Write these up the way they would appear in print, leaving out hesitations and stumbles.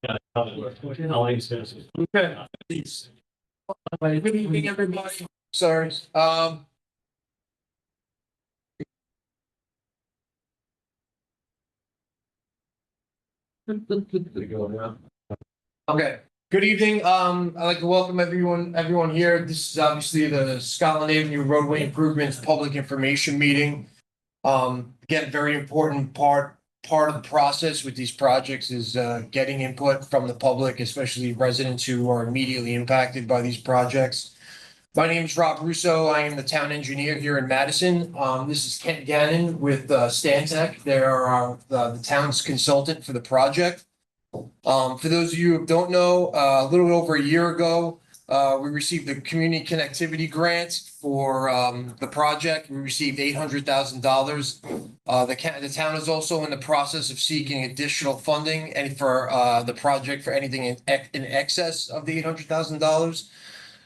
Okay. Good evening, everybody. Sorry. Okay. Good evening. I'd like to welcome everyone here. This is obviously the Scotland Avenue Roadway Improvements Public Information Meeting. Again, very important part of the process with these projects is getting input from the public, especially residents who are immediately impacted by these projects. My name is Rob Russo. I am the town engineer here in Madison. This is Kent Gannon with Stantec. They are the town's consultant for the project. For those of you who don't know, a little over a year ago, we received the community connectivity grant for the project. We received $800,000. The town is also in the process of seeking additional funding and for the project for anything in excess of the $800,000.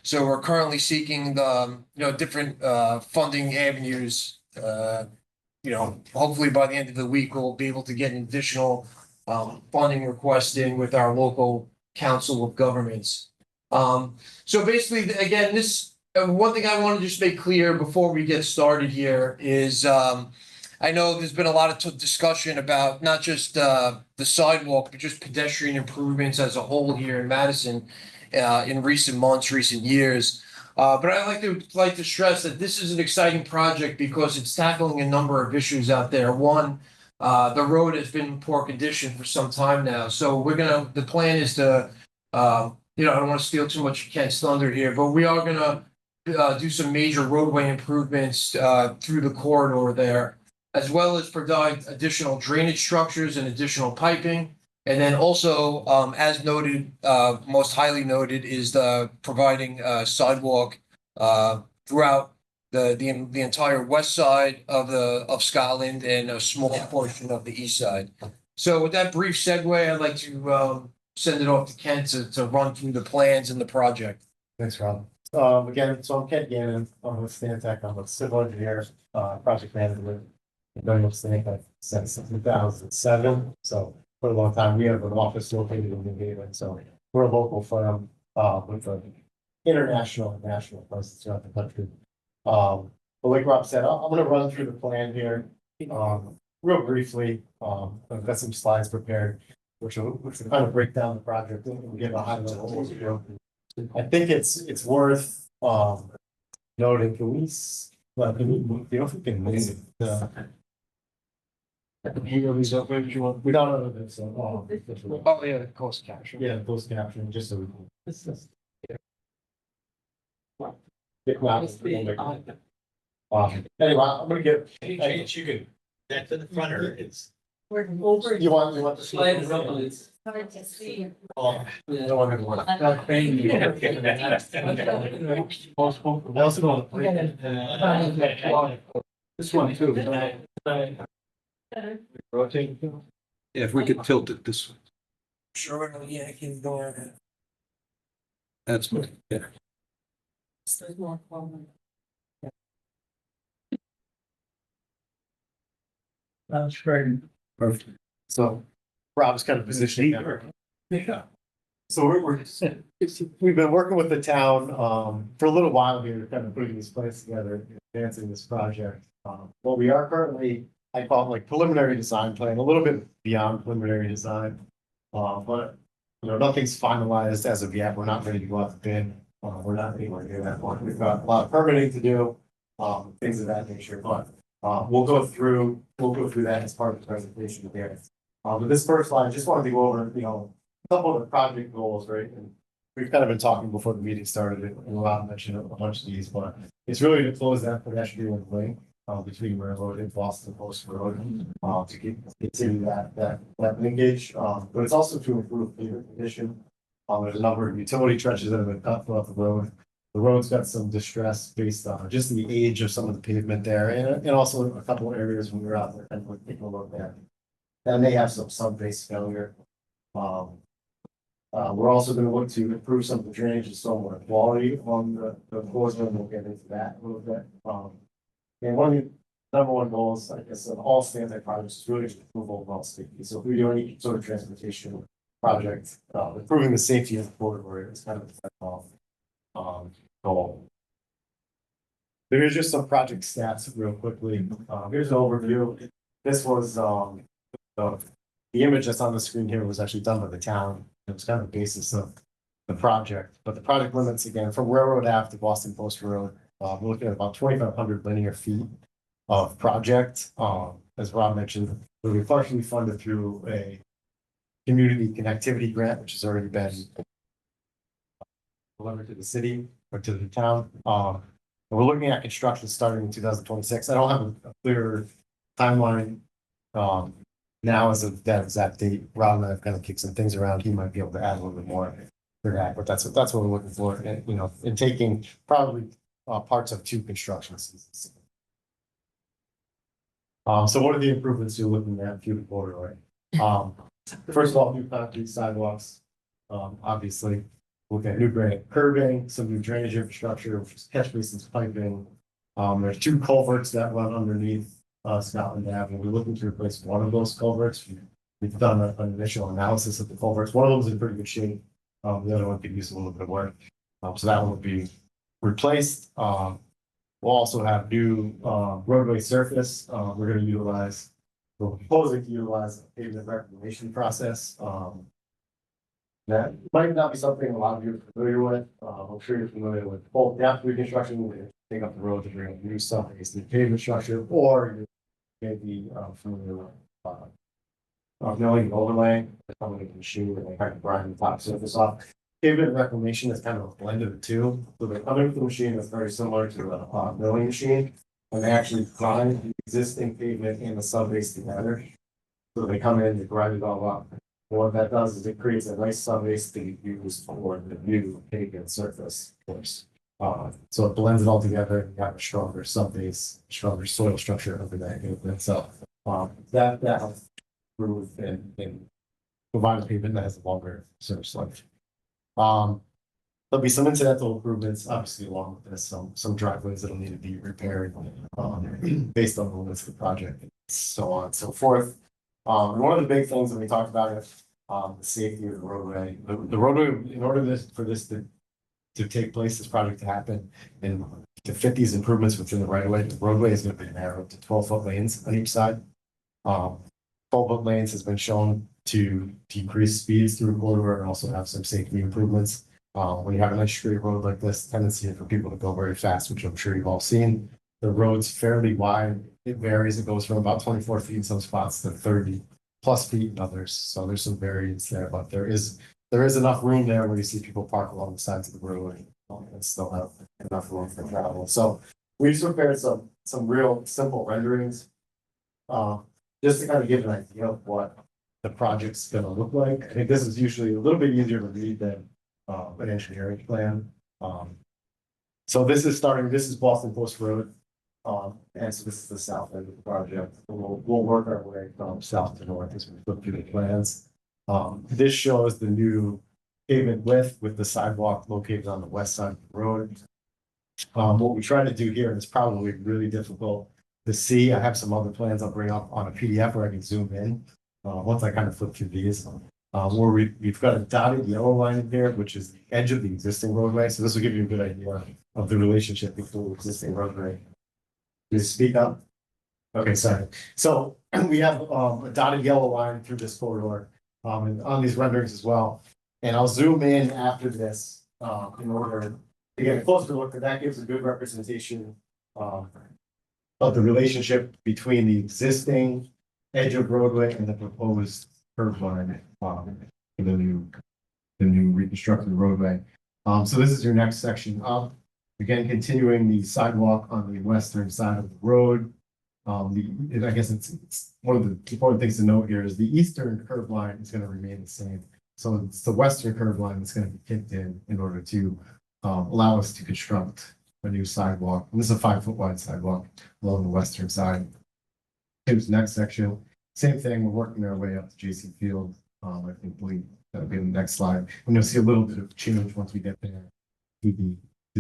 So we're currently seeking the different funding avenues. Hopefully by the end of the week, we'll be able to get an additional funding request in with our local council of governments. So basically, again, this one thing I want to just make clear before we get started here is I know there's been a lot of discussion about not just the sidewalk, but just pedestrian improvements as a whole here in Madison in recent months, recent years. But I'd like to stress that this is an exciting project because it's tackling a number of issues out there. One, the road has been in poor condition for some time now. So the plan is to, I don't want to steal too much of Kent's thunder here, but we are gonna do some major roadway improvements through the corridor there, as well as provide additional drainage structures and additional piping. And then also, as noted, most highly noted is the providing sidewalk throughout the entire west side of Scotland and a small portion of the east side. So with that brief segue, I'd like to send it off to Kent to run through the plans and the project. Thanks, Rob. Again, so I'm Kent Gannon. I'm with Stantec. I'm a civil engineer, project manager. I've been with Stantec since 2007. So for a long time, we have an office located in New Haven. So we're a local firm with an international and national presence throughout the country. But like Rob said, I'm going to run through the plan here real briefly. I've got some slides prepared, which will kind of break down the project and give a high level overview. I think it's worth noting. Can we move? You know if we can move If you want. we don't know this. Oh yeah, the closed caption. Yeah, closed caption, just so we can. Anyway, I'm gonna get. You can, that to the front or it's. You want the slide? Hard to see. Oh, You don't want everyone. This one too. Rotate. Yeah, if we could tilt it this way. Sure, yeah, I can go ahead. That's good. Yeah. That's great. Perfect. So Rob's kind of positioning that. Yeah. So we've been working with the town for a little while here, kind of putting these plans together, advancing this project. Well, we are currently, I call it like preliminary design plan, a little bit beyond preliminary design. But nothing's finalized as of yet. We're not ready to go out to bid. We're not anywhere near that point. We've got a lot of permitting to do, things of that nature. But we'll go through that as part of the presentation here. But this first line, just wanted to go over, a couple of the project goals, right? And we've kind of been talking before the meeting started, and Rob mentioned a bunch of these, but it's really to close that pedestrian link between Railroad and Boston Post Road to continue that linkage. But it's also to improve pavement condition. There's a number of utility trenches that have been cut throughout the road. The road's got some distress based on just the age of some of the pavement there, and also a couple of areas when we were out there and we're taking a look at. And they have some sub-base failure. We're also going to look to improve some of the drainage and stormwater quality on the course, and we'll get into that a little bit. And one of the number one goals, I guess, of all Stantec projects is really to improve overall safety. So if we do any sort of transportation project, improving the safety of the corridor is kind of the goal. There's just some project stats real quickly. Here's an overview. This was, the image that's on the screen here was actually done by the town. It was kind of the basis of the project, but the project limits again from Railroad Ave to Boston Post Road. We're looking at about 2,500 linear feet of project. As Rob mentioned, will be partially funded through a community connectivity grant, which has already been delivered to the city or to the town. And we're looking at construction starting in 2026. I don't have a clear timeline now as of that exact date. Rob and I have kind of kicked some things around. He might be able to add a little bit more for that, but that's what we're looking for. And, you know, and taking probably parts of 2 construction seasons. So what are the improvements you're looking at through the corridor? First of all, new concrete sidewalks. Obviously, looking at new granite curbing, some new drainage infrastructure, which is catch basins, piping. There's 2 culverts that run underneath Scotland Ave, and we're looking to replace one of those culverts. We've done an initial analysis of the culverts. One of them is in pretty good shape. The other one could use a little bit of work. So that one will be replaced. We'll also have new roadway surface. We're proposing to utilize a pavement reclamation process. That might not be something a lot of you are familiar with. I'm sure you're familiar with both depth reconstruction, where you take up the road to bring up new stuff, the pavement structure, or you may be familiar with milling overlay, coming with the machine and they kind of grind the top surface off. Pavement reclamation is kind of a blend of the two. So they're coming with the machine that's very similar to the milling machine, and they actually grind the existing pavement and the subbase together. So they come in, they grind it all up. What that does is it creates a nice subbase to be used for the new pavement surface, of course. So it blends it all together. You have a stronger subbase, stronger soil structure over that pavement itself. That helps improve and provide a pavement that has a longer surface life. There'll be some incidental improvements, obviously, along with this, some driveways that'll need to be repaired based on the limits of the project, and so on and so forth. And one of the big things that we talked about is the safety of the roadway. The roadway, in order for this to take place, this project to happen, and to fit these improvements within the right of way, the roadway is going to be narrowed to 12-foot lanes on each side. 12-foot lanes has been shown to decrease speeds through a corridor and also have some safety improvements. When you have a nice straight road like this, tendency for people to go very fast, which I'm sure you've all seen. The road's fairly wide. It varies. It goes from about 24 feet in some spots to 30+ feet in others. So there's some variance there, but there is enough room there where you see people park along the sides of the road and still have enough room for travel. So we've prepared some real simple renderings, just to kind of give an idea of what the project's going to look like. I think this is usually a little bit easier to read than an engineering plan. So this is Boston Post Road. And so this is the south end of the project. We'll work our way from south to north as we look through the plans. This shows the new pavement width with the sidewalk located on the west side of the road. What we try to do here is probably really difficult to see. I have some other plans I'll bring up on a PDF where I can zoom in. Once I kind of flip through these, where we've got a dotted yellow line in here, which is the edge of the existing roadway. So this will give you a good idea of the relationship between the existing roadway. Just speak up. Okay, sorry. So we have a dotted yellow line through this corridor, and on these renderings as well. And I'll zoom in after this in order to get a closer look. That gives a good representation of the relationship between the existing edge of roadway and the proposed curb line for the new reconstructed roadway. So this is your next section up. Again, continuing the sidewalk on the western side of the road. I guess it's one of the important things to note here is the eastern curb line is going to remain the same. So it's the western curb line that's going to be kicked in order to allow us to construct a new sidewalk. And this is a 5-foot wide sidewalk along the western side. Here's the next section. Same thing. We're working our way up to JC Field. I think that'll be the next slide. And you'll see a little bit of change once we get there.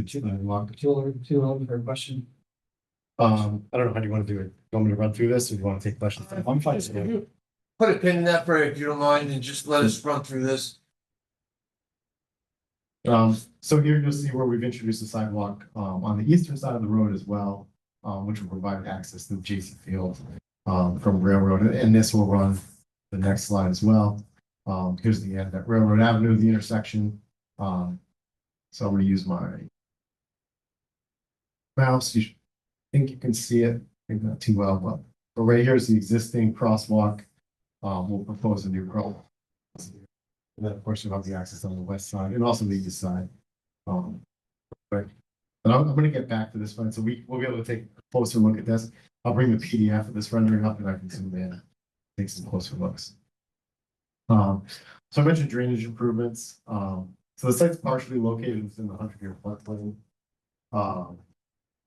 Too long for a question. I don't know how do you want to do it. You want me to run through this or do you want to take questions? I'm fine. put a pin in that, Fred, if you don't mind, and just let us run through this. So here you'll see where we've introduced a sidewalk, on the eastern side of the road as well, which will provide access to J.C. Field, from Railroad, and this will run the next slide as well. Here's the end at Railroad Avenue, the intersection. So I'm gonna use my mouse. Think you can see it, maybe not too well, but right here is the existing crosswalk. We'll propose a new crosswalk. And then, of course, you'll have the access on the west side and also the east side. But I'm gonna get back to this one, so we'll be able to take a closer look at this. I'll bring the PDF of this rendering up and I can zoom in, take some closer looks. So I mentioned drainage improvements. So the site's partially located within the 100-year floodplain.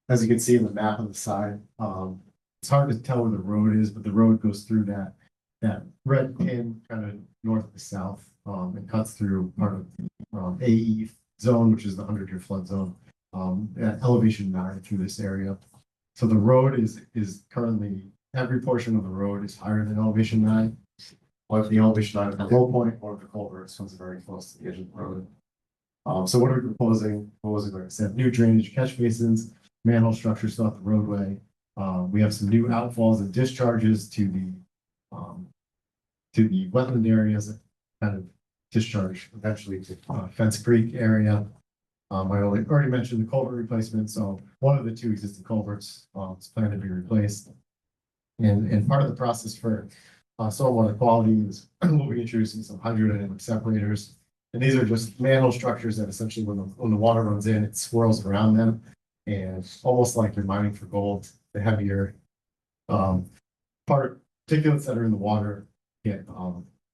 As you can see in the map on the side, it's hard to tell where the road is, but the road goes through that red pin kind of north to south, and cuts through part of the AE zone, which is the 100-year flood zone, at elevation 9 through this area. So the road is currently, every portion of the road is higher than elevation 9. Or if the elevation 9 at the low point, or if the culvert comes very close to the edge of the road. So what are we proposing? Like I said, new drainage catch basins, manhole structures throughout the roadway. We have some new outfalls and discharges to the wetland areas that kind of discharge eventually to Fence Creek area. I already mentioned the culvert replacement. So one of the 2 existing culverts is planned to be replaced. And part of the process for stormwater quality is we'll be introducing some hydrodynamic separators. And these are just manhole structures that essentially when the water runs in, it swirls around them. And almost like you're mining for gold, the heavier particulates that are in the water get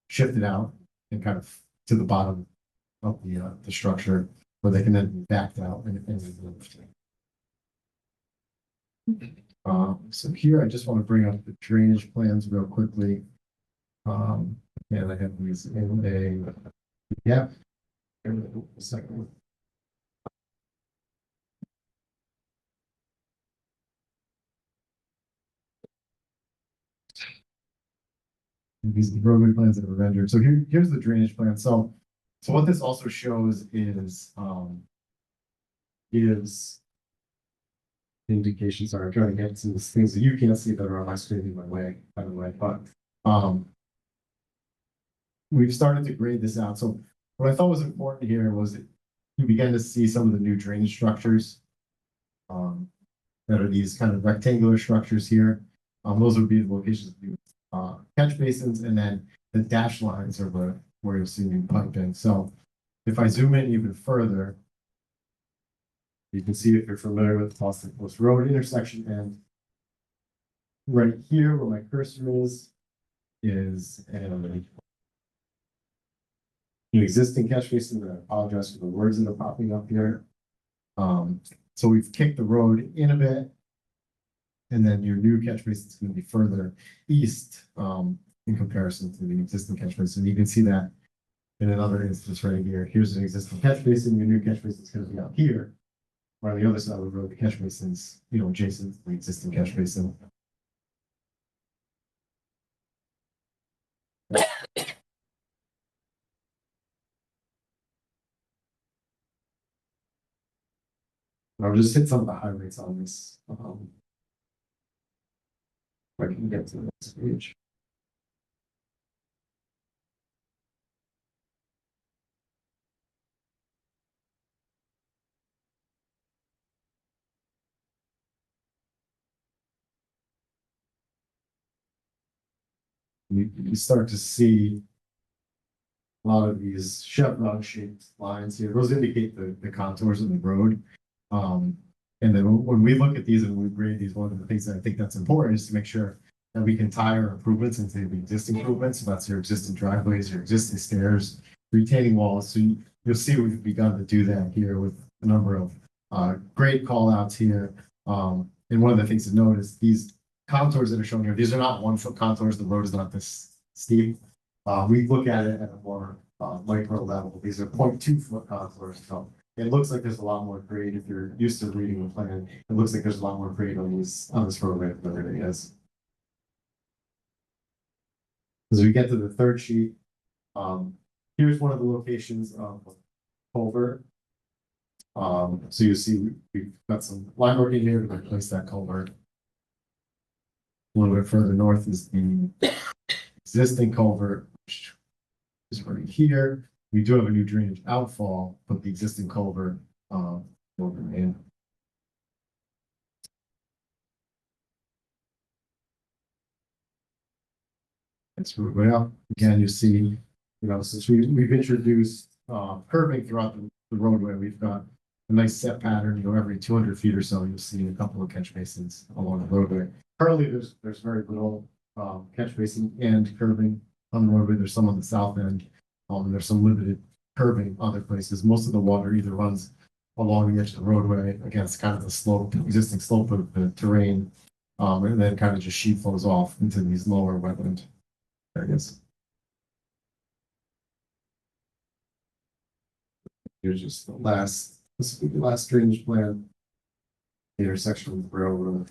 shifted out and kind of to the bottom of the structure where they can then be backed out and removed. So here I just want to bring up the drainage plans real quickly. And I have these in a second. These are the roadway plans that are rendered. So here's the drainage plan. So what this also shows is indications are trying to get some things that you can't see that are on my screen in my way, by the way. But we've started to grade this out. So what I thought was important here was that you begin to see some of the new drainage structures that are these kind of rectangular structures here. Those would be the locations of the catch basins, and then the dashed lines are where you'll see new piping. So if I zoom in even further, you can see if you're familiar with Boston Post Road intersection, and right here where my cursor is an existing catch basin. I apologize for the words that are popping up here. So we've kicked the road in a bit, and then your new catch basin is going to be further east in comparison to the existing catch basin. You can see that in another instance right here. Here's an existing catch basin. Your new catch basin is going to be out here. Or on the other side of the road, the catch basin's, adjacent to the existing catch basin. I'll just hit some of the highlights on this. If I can get to the next page. You start to see a lot of these chevron shaped lines here. Those indicate the contours of the road. And then when we look at these and we grade these, one of the things that I think that's important is to make sure that we can tie our improvements into the existing improvements. So that's your existing driveways, your existing stairs, retaining walls. So you'll see we've begun to do that here with a number of grade call outs here. And one of the things to note is these contours that are shown here, these are not 1 foot contours. The road is not this steep. We look at it at a more micro level. These are 0.2 foot contours. So it looks like there's a lot more grade if you're used to reading the plan. It looks like there's a lot more grade on this roadway than there really is. As we get to the third sheet, here's one of the locations of culvert. So you see, we've got some line working here to replace that culvert. A little bit further north is the existing culvert, which is right here. We do have a new drainage outfall, but the existing culvert, will remain. It's moving up. Again, you see, since we've introduced, curving throughout the roadway, we've got a nice set pattern, every 200 feet or so, you'll see a couple of catch basins along the roadway. Currently, there's very little, catch basin and curving on the roadway. There's some on the south end. And there's some limited curving other places. Most of the water either runs along the edge of the roadway against kind of the slope, existing slope of the terrain. And then kind of just sheet flows off into these lower wetland areas. Here's just this will be the last drainage plan. The intersection with the railroad.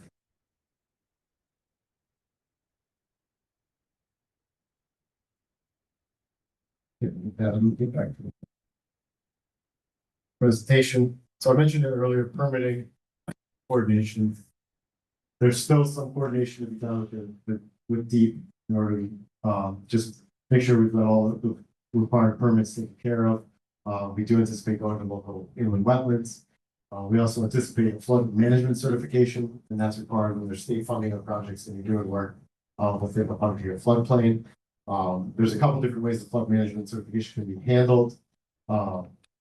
Get back to the presentation. So I mentioned it earlier, permitting coordination. There's still some coordination to be done with DEEP in order to just make sure we've got all the required permits taken care of. We do anticipate going to local inland wetlands. We also anticipate a flood management certification, and that's required when there's state funding of projects and you're doing work within a 100-year floodplain. There's a couple different ways the flood management certification can be handled.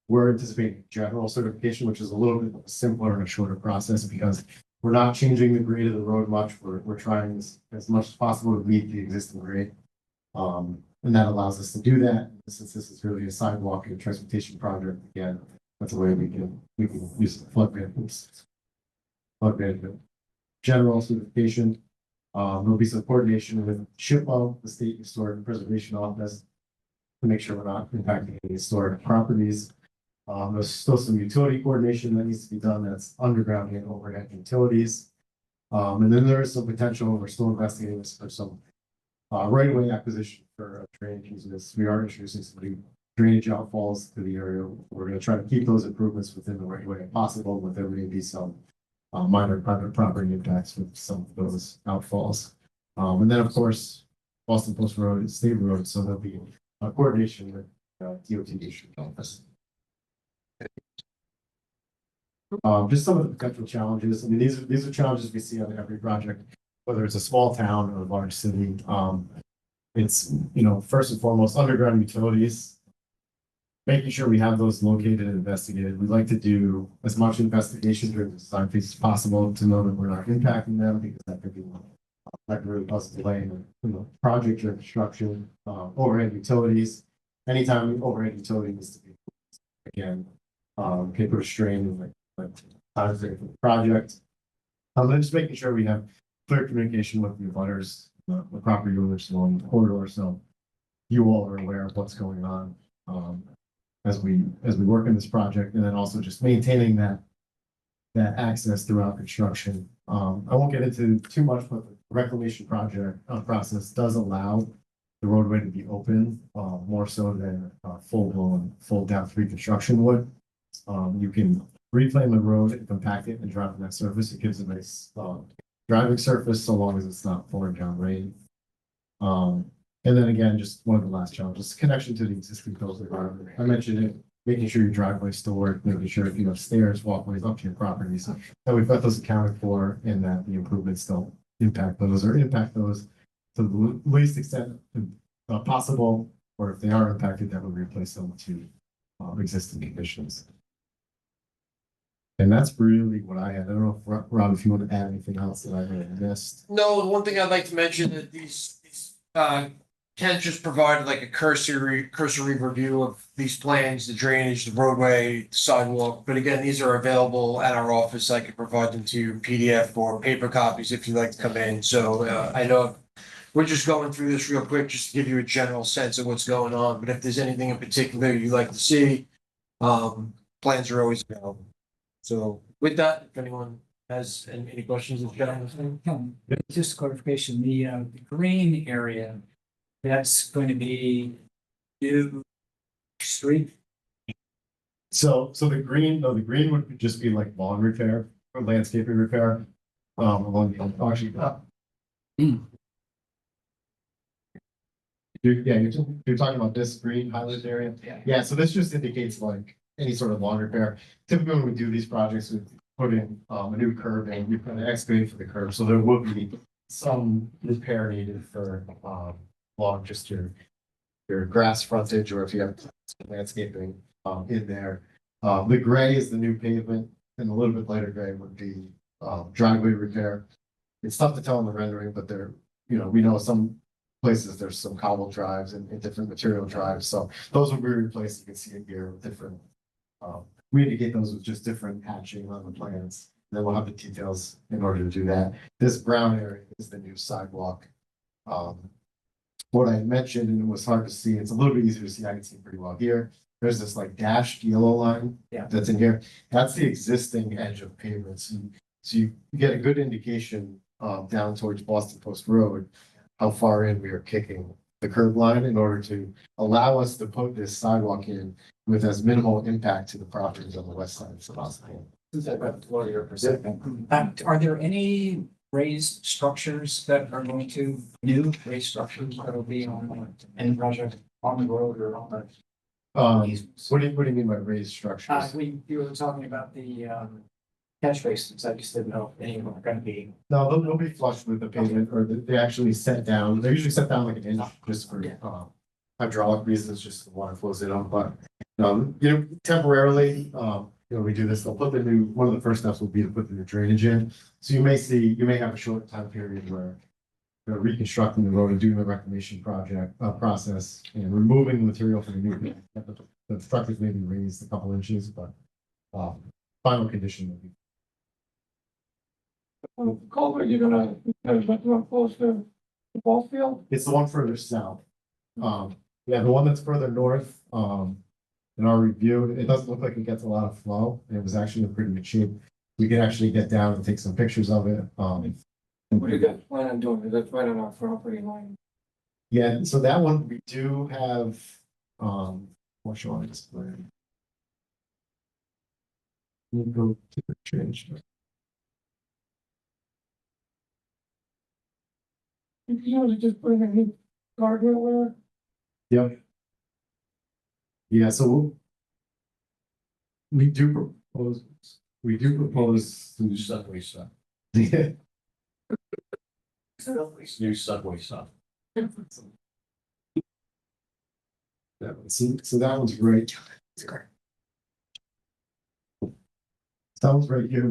We're anticipating general certification, which is a little bit simpler and a shorter process because we're not changing the grade of the road much. We're trying as much as possible to meet the existing grade. And that allows us to do that. Since this is really a sidewalk and transportation project, again, that's a way we can use the flood management. General certification. There'll be some coordination with SHPO, the State Historic Preservation Office, to make sure we're not impacting any historic properties. There's still some utility coordination that needs to be done. That's underground and overhead utilities. And then there is some potential, we're still investigating this for some right-of-way acquisition for drainage uses. We are introducing some new drainage outfalls to the area. We're going to try to keep those improvements within the right-of-way if possible, but there may be some minor private property impacts with some of those outfalls. And then, of course, Boston Post Road is state road, so there'll be a coordination with DOT district office. Just some of the potential challenges. I mean, these are challenges we see on every project, whether it's a small town or a large city. It's, first and foremost, underground utilities, making sure we have those located and investigated. We'd like to do as much investigation during the design phase as possible to know that we're not impacting them, because that could really cause a delay in the project or construction. Overhead utilities, anytime overhead utility needs to be, again, can put a strain in time frame for the project. And just making sure we have clear communication with the abutters, the property owners along the corridor, so you all are aware of what's going on as we work in this project, and then also just maintaining that access throughout construction. I won't get into too much, but the reclamation project process does allow the roadway to be open more so than full down 3 construction would. You can reclaim the road and compact it and drive on that surface. It gives a nice driving surface so long as it's not pouring down rain. And then again, just one of the last challenges, connection to the existing building environment. I mentioned it, making sure your driveway's still work, making sure if you have stairs, walkways up to your properties, that we've got those accounted for and that the improvements don't impact those to the least extent possible, or if they are impacted, that would replace them to existing conditions. And that's really what I had. I don't know if Rob, if you want to add anything else that I may have missed. No, the one thing I'd like to mention that these Ken just provided like a cursory review of these plans, the drainage, the roadway, the sidewalk. But again, these are available at our office. I can provide them to you in PDF or paper copies if you'd like to come in. So I know we're just going through this real quick just to give you a general sense of what's going on. But if there's anything in particular you'd like to see, plans are always available. So with that, if anyone has any questions, Just clarification, the green area, That's going to be new street. So the green, no, the green would just be like lawn repair or landscaping repair. Along the, actually. You're talking about this green highlighted area? Yeah. Yeah, so this just indicates like any sort of lawn repair. Typically, when we do these projects, we put in a new curb and we put an excavate for the curb, so there will be some repair needed for along just your grass frontage, or if you have landscaping in there. The gray is the new pavement, and a little bit lighter gray would be driveway repair. It's tough to tell in the rendering, but there, you know, we know some places there's some cobble drives and different material drives, so those will be replaced. You can see it here with different. We indicate those with just different hatching on the plans. Then we'll have the details in order to do that. This brown area is the new sidewalk. What I mentioned, and it was hard to see, it's a little bit easier to see. I can see pretty well here. There's this like dashed yellow line. Yeah. That's in here. That's the existing edge of pavements. So you get a good indication down towards Boston Post Road, how far in we are kicking the curb line in order to allow us to put this sidewalk in with as minimal impact to the properties on the west side as possible. Are there any raised structures that are going to, new raised structures that will be on any project on the road or on the? What do you mean by raised structures? You were talking about the catch basins. I just didn't know if any were going to be. No, they'll be flush with the pavement, or they actually set down, they're usually set down like an inch just for hydraulic reasons, just the water flows in them, but you know, temporarily, you know, we do this, they'll put the new, one of the first steps will be to put the new drainage in. So you may have a short time period where they're reconstructing the road and doing the reclamation project, process and removing the material from the new. The structures may be raised a couple inches, but final condition will be. Culvert, you're gonna run close to the ball field? It's the one further south. Yeah, the one that's further north, in our review, it doesn't look like it gets a lot of flow. It was actually in pretty good shape. We could actually get down and take some pictures of it. What do you guys plan on doing? Is that right on our property line? Yeah, so that one, we do have, what's showing this plan? We'll go to the change. You know, just putting a new guardrail there? Yep. Yeah, so we do propose New subway stuff. Yeah. New subway stuff. So that one's right. Sounds right here.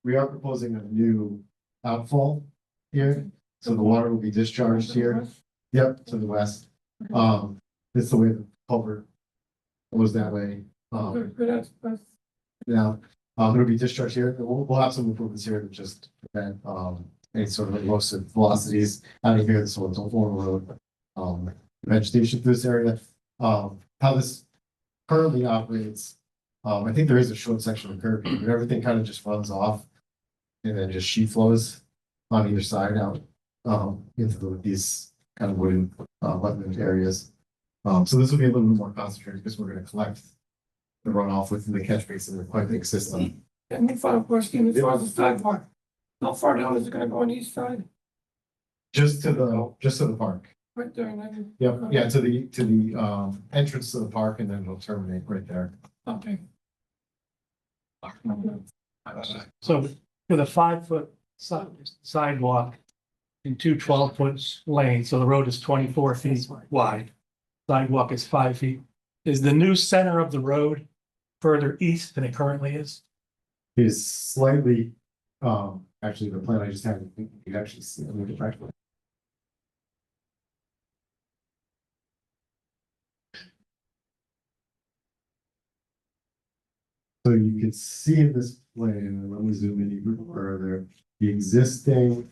We are proposing a new outfall here. So the water will be discharged here. Yep, to the west. It's the way the culvert goes that way. Good, that's. Now, it'll be discharged here. We'll have some improvements here to just prevent any sort of erosive velocities out of here, so don't overload vegetation through this area. How this currently operates, I think there is a short section of curb here, but everything kind of just runs off and then just sheet flows on either side out into these kind of wooden wetland areas. So this will be a little bit more concentrated because we're going to collect the runoff within the catch basin and piping system. And the final question, as far as the sidewalk, how far down is it gonna go on each side? Just to the park. Right there, and then. Yep, yeah, to the entrance to the park, and then it'll terminate right there. Okay. So with a 5-foot sidewalk and two 12-foot lanes, so the road is 24 feet wide. Sidewalk is 5 feet. Is the new center of the road further east than it currently is? Is slightly, actually, the plan I just had, you can actually see, let me get back to it. So you can see in this plan, let me zoom in even further, the existing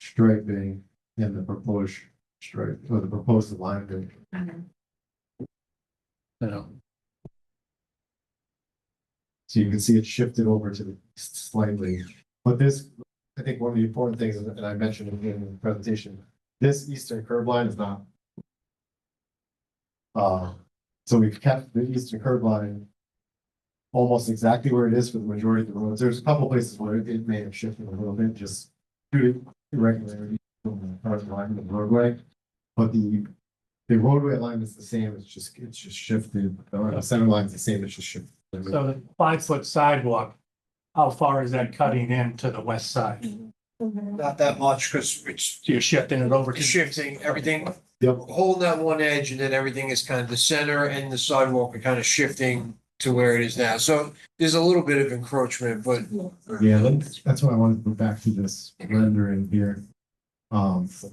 striping and the proposed stripe, or the proposed alignment. No. So you can see it shifted over to the east slightly, but this, I think one of the important things, and I mentioned it in the presentation, This eastern curb line is not. So we've kept the eastern curb line almost exactly where it is for the majority of the roads. There's a couple places where it may have shifted a little bit, just due to irregularity from the current line of the roadway. But the roadway line is the same, it's just shifted, or the center line's the same, it's just shifted. So the 5-foot sidewalk, how far is that cutting in to the west side? Not that much, because it's, So you're shifting it over to. Shifting everything, Yep, holding that one edge and then everything is kind of the center and the sidewalk are kind of shifting to where it is now. So there's a little bit of encroachment, but yeah, that's why I wanted to go back to this rendering here.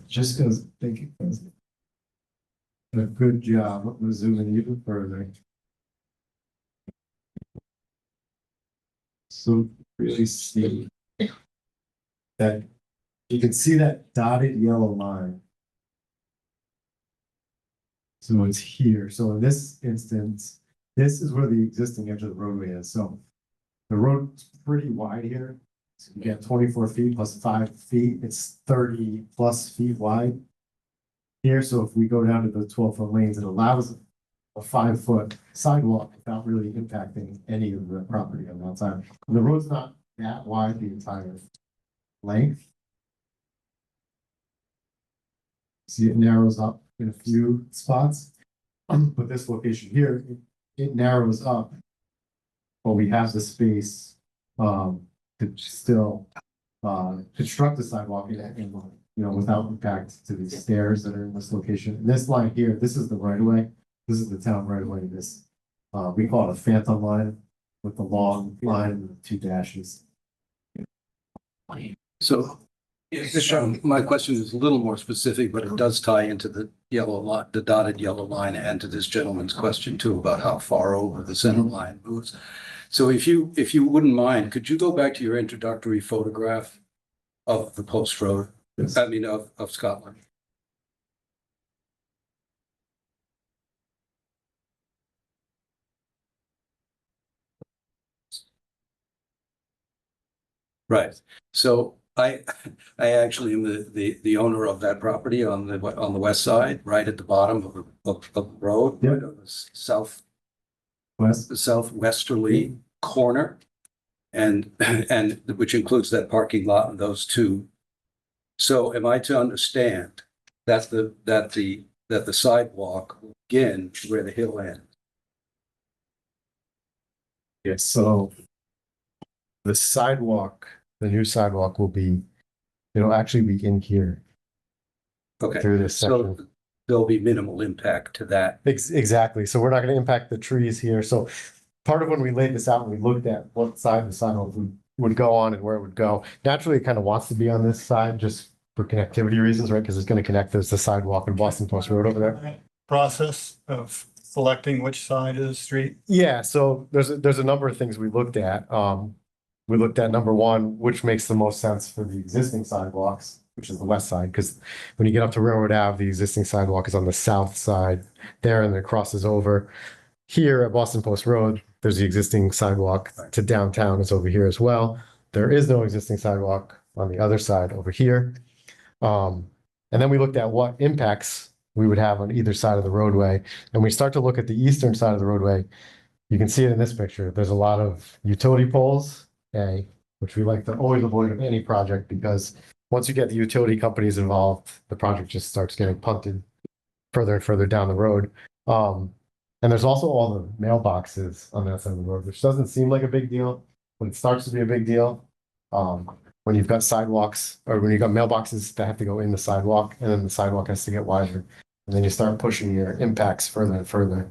Just because I think it was a good job of zooming even further. So really see that you can see that dotted yellow line. So it's here. So in this instance, this is where the existing edge of the roadway is. So the road's pretty wide here. So you get 24 feet plus 5 feet, it's 30 plus feet wide. Here, so if we go down to the 12-foot lanes, it allows a 5-foot sidewalk without really impacting any of the property on that side. And the road's not that wide the entire length. See, it narrows up in a few spots. But this location here, it narrows up. But we have the space to still construct the sidewalk in without impact to the stairs that are in this location. And this line here, this is the right of way. This is the town right of way. This we call it a phantom line with the long line and the 2 dashes. So my question is a little more specific, but it does tie into the yellow line, the dotted yellow line, and to this gentleman's question too about how far over the center line moves. So if you wouldn't mind, could you go back to your introductory photograph of the post road? Yes. I mean, of Scotland. Right. So I actually am the owner of that property on the west side, right at the bottom of the road, Yep. right on the West. southwesterly corner. And which includes that parking lot and those two. So am I to understand that the sidewalk will begin where the hill ends? Yes, so the sidewalk, the new sidewalk will be, it'll actually be in here Okay, through this section. so there'll be minimal impact to that. Exactly. So we're not going to impact the trees here. So part of when we laid this out, we looked at what side the sidewalk would go on and where it would go. Naturally, it kind of wants to be on this side just for connectivity reasons, right? Because it's going to connect. There's the sidewalk and Boston Post Road over there. Process of selecting which side of the street. Yeah, so there's a number of things we looked at. We looked at number one, which makes the most sense for the existing sidewalks, which is the west side, because when you get up to Railroad Ave, the existing sidewalk is on the south side there, and then it crosses over. Here at Boston Post Road, there's the existing sidewalk to downtown is over here as well. There is no existing sidewalk on the other side over here. And then we looked at what impacts we would have on either side of the roadway. And we start to look at the eastern side of the roadway. You can see it in this picture. There's a lot of utility poles, which we like to always avoid in any project, because once you get the utility companies involved, the project just starts getting punted further and further down the road. And there's also all the mailboxes on that side of the road, which doesn't seem like a big deal, but it starts to be a big deal. When you've got sidewalks, or when you've got mailboxes that have to go in the sidewalk, and then the sidewalk has to get wider. And then you start pushing your impacts further and further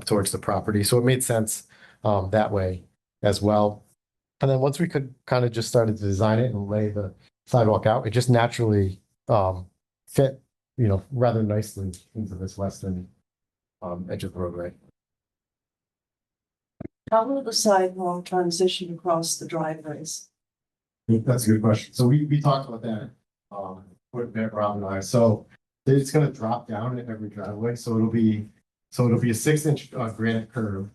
towards the property. So it made sense that way as well. And then once we could kind of just started to design it and lay the sidewalk out, it just naturally fit, rather nicely into this western edge of the roadway. How will the sidewalk transition across the driveways? That's a good question. So we talked about that with Matt, Rob, and I. So it's going to drop down at every driveway. So it'll be a 6-inch granite curve.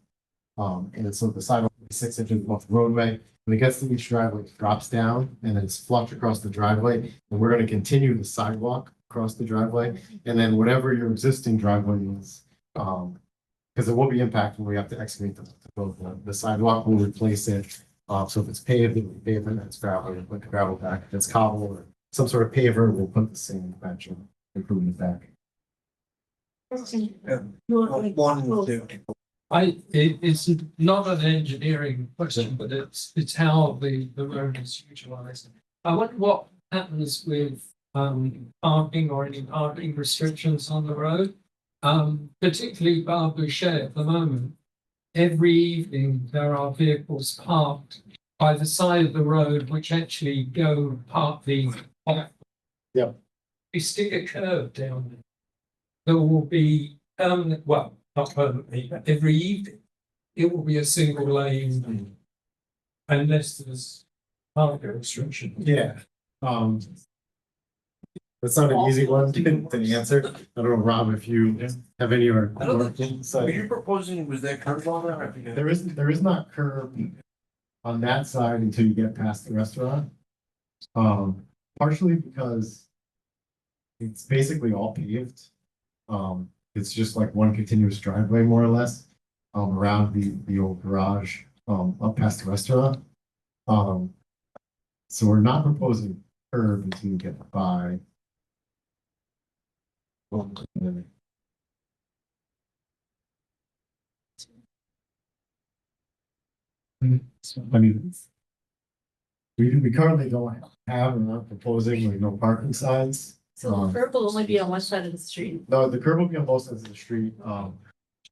And so the sidewalk will be 6 inches off the roadway. When it gets to each driveway, it drops down and then it's flush across the driveway. And we're going to continue the sidewalk across the driveway, and then whatever your existing driveway is, because it will be impacted, we have to excavate the sidewalk, we'll replace it. So if it's paved, it'll be paved, and if it's gravel, we'll put the gravel back. If it's cobble or some sort of paver, we'll put the same bench and improvement back. One, two. It's not an engineering question, but it's how the road is utilised. I wonder what happens with parking or any parking restrictions on the road. Particularly Bar Boucher at the moment. Every evening there are vehicles parked by the side of the road which actually go partly off. Yep. You stick a curb down there. There will be well, not permanently, but every evening, it will be a single lane unless there's parking restriction. Yeah. That's not an easy one to answer. I don't know, Rob, if you have any or. Are you proposing, was there curb on there? I forget. There is not curb on that side until you get past the restaurant. Partially because it's basically all paved. It's just like one continuous driveway, more or less, around the old garage, up past the restaurant. So we're not proposing curb until you get by. I mean, we currently don't have, and not proposing like no parking signs. So the curb will only be on one side of the street. No, the curb will be on both sides of the street.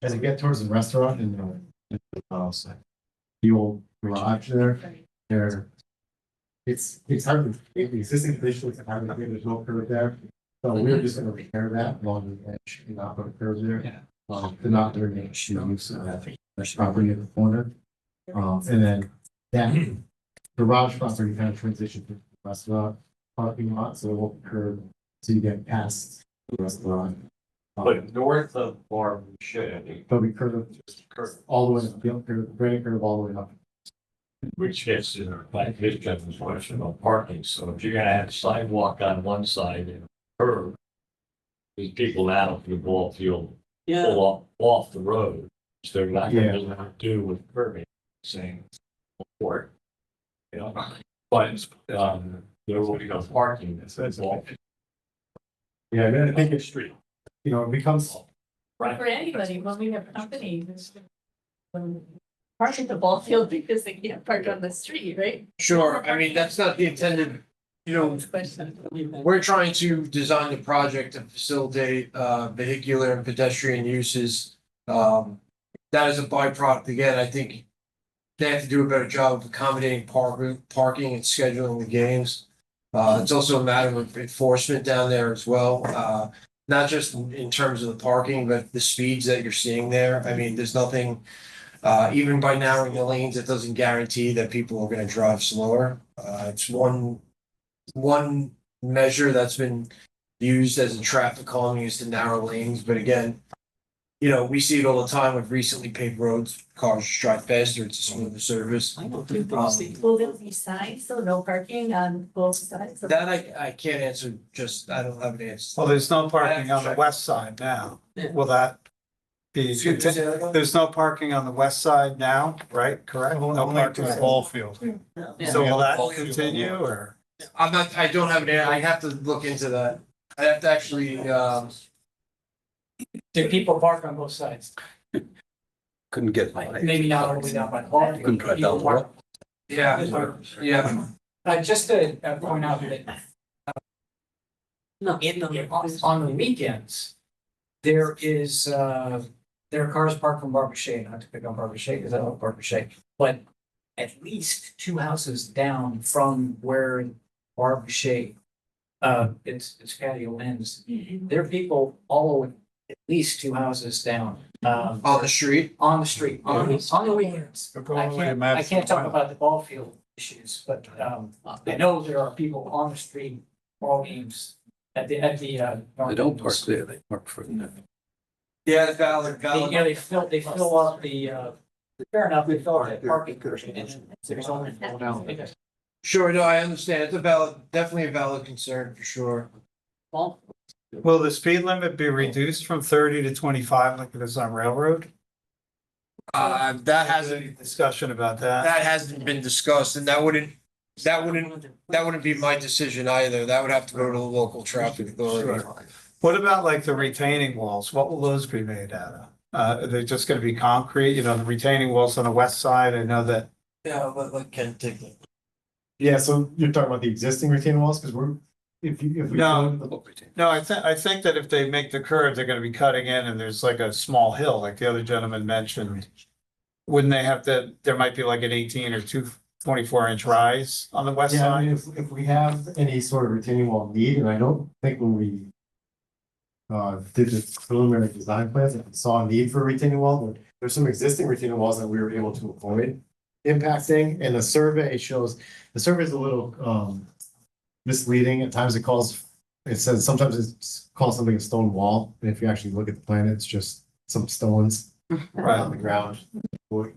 As you get towards the restaurant and the old garage there, it's hard, the existing conditions are hard to get, there's no curb there. So we're just gonna repair that along the edge, and not put a curb there. To not bring any issues, property at the corner. And then that garage property kind of transitioned to the restaurant parking lot, so it won't curb till you get past the restaurant. But north of Bar Boucher, There'll be curved all the way up, granite curve all the way up. which gets to like this gentleman's question about parking, so if you're gonna have sidewalk on one side and curb. These people now for the ball field pull off the road, so they're not gonna be able to do with curbing, saying. Support. You know, but there will be no parking, that's all. Yeah, I think the it's, street. you know, it becomes, Right. For anybody, when we have company, when park at the ball field because they can't park on the street, right? Sure, I mean, that's not the intended, you know, Question. we're trying to design the project to facilitate vehicular and pedestrian uses. That is a byproduct, again, I think. They have to do a better job of accommodating parking and scheduling the games. It's also a matter of enforcement down there as well. Not just in terms of the parking, but the speeds that you're seeing there. I mean, there's nothing, even by narrowing the lanes, it doesn't guarantee that people are gonna drive slower. It's one measure that's been used as a traffic calming is to narrow lanes, but again, you know, we see it all the time with recently paved roads, cars just drive faster, it's a smoother service. Will there be signs, so no parking on both sides? That I can't answer, just, I don't have an answer. Well, there's no parking on the west side now. Will that be, Excuse me, say that again? there's no parking on the west side now, right? Correct? No parking to the ball field. So will that continue or? I don't have an, I have to look into that. I have to actually, Do people park on both sides? Couldn't get my. Maybe not all the way down by the ball. field. Couldn't drive down the People park- yeah. Just to point out that No. on the weekends, there are cars parked from Bar Boucher, not to pick on Bar Boucher because I love Bar Boucher, but at least two houses down from where Bar Boucher, it's patio ends. There are people all over, at least two houses down, On the street, on the street, on the weekends. Go all the way to I Madison. can't talk about the ball field issues, but I know there are people on the street, ball games at the. They don't park there, they park further. yeah, it's valid, Yeah, they fill up the, fair enough, they fill up that parking. And there's only four down. Sure, no, I understand, it's a valid, definitely a valid concern, for sure. Will the speed limit be reduced from 30 to 25 like it is on Railroad? That hasn't, Discussion about that hasn't been discussed, and that wouldn't be my decision either. That would have to go to the local traffic authority. What about like the retaining walls? What will those be made out of? Are they just gonna be concrete, you know, the retaining walls on the west side? I know that. Yeah, but like Ken take it. Yeah, so you're talking about the existing retaining walls, because if we. No. No, I think that if they make the curve, they're gonna be cutting in and there's like a small hill, like the other gentleman mentioned. Wouldn't they have to, there might be like an 18 or 24-inch rise on the west Yeah, I mean, side? if we have any sort of retaining wall need, and I don't think when we. Did the preliminary design plans, if we saw a need for a retaining wall, but there's some existing retaining walls that we were able to avoid. Impacting, and the survey shows, the survey is a little misleading, at times it says, sometimes it's called something a stone wall, and if you actually look at the plan, it's just some stones. Right on the ground, we're,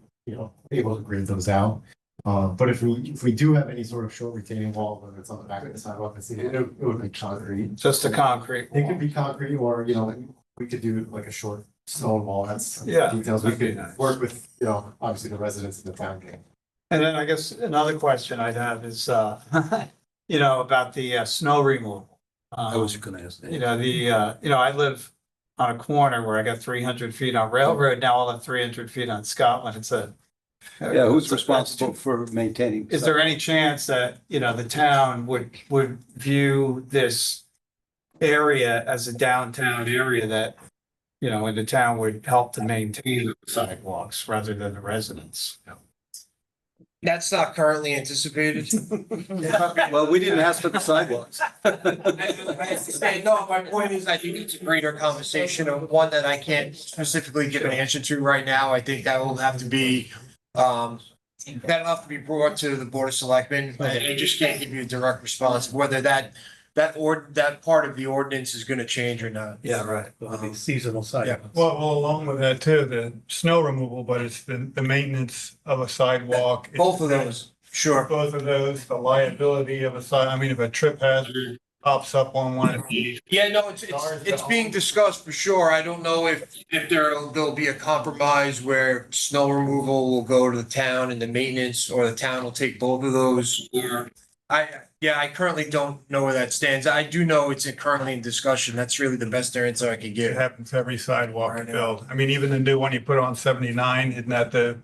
able to grade those out. But if we do have any sort of short retaining wall, whether it's on the back of the sidewalk, it would be concrete. Just a concrete. It could be concrete, or, we could do like a short stone wall, that's Yeah, details we that'd be could nice. work with, obviously the residents in the town. And then I guess another question I'd have is, about the snow removal. I was gonna ask that. I live on a corner where I got 300 feet on Railroad, now I'll have 300 feet on Scotland. It's a. Yeah, who's responsible for maintaining? Is there any chance that, the town would view this area as a downtown area that, and the town would help to maintain the sidewalks rather than the residents? That's not currently anticipated. Well, we didn't ask for the sidewalks. No, my point is, I think it's a greater conversation, of one that I can't specifically give an answer to right now. I think that will have to be, that'll have to be brought to the Board of Selectmen. I just can't give you a direct response, whether that part of the ordinance is gonna change or not. Yeah, right. Seasonal side. Well, along with that too, the snow removal, but it's the maintenance of a sidewalk. Both of those, sure. Both of those, the liability of if a trip hazard pops up on one of these. Yeah, no, it's being discussed for sure. I don't know if there'll be a compromise where snow removal will go to the town and the maintenance, or the town will take both of those. Or I currently don't know where that stands. I do know it's currently in discussion. That's really the best answer I can It give. happens every sidewalk I know. build. Even the new one you put on 79, isn't that the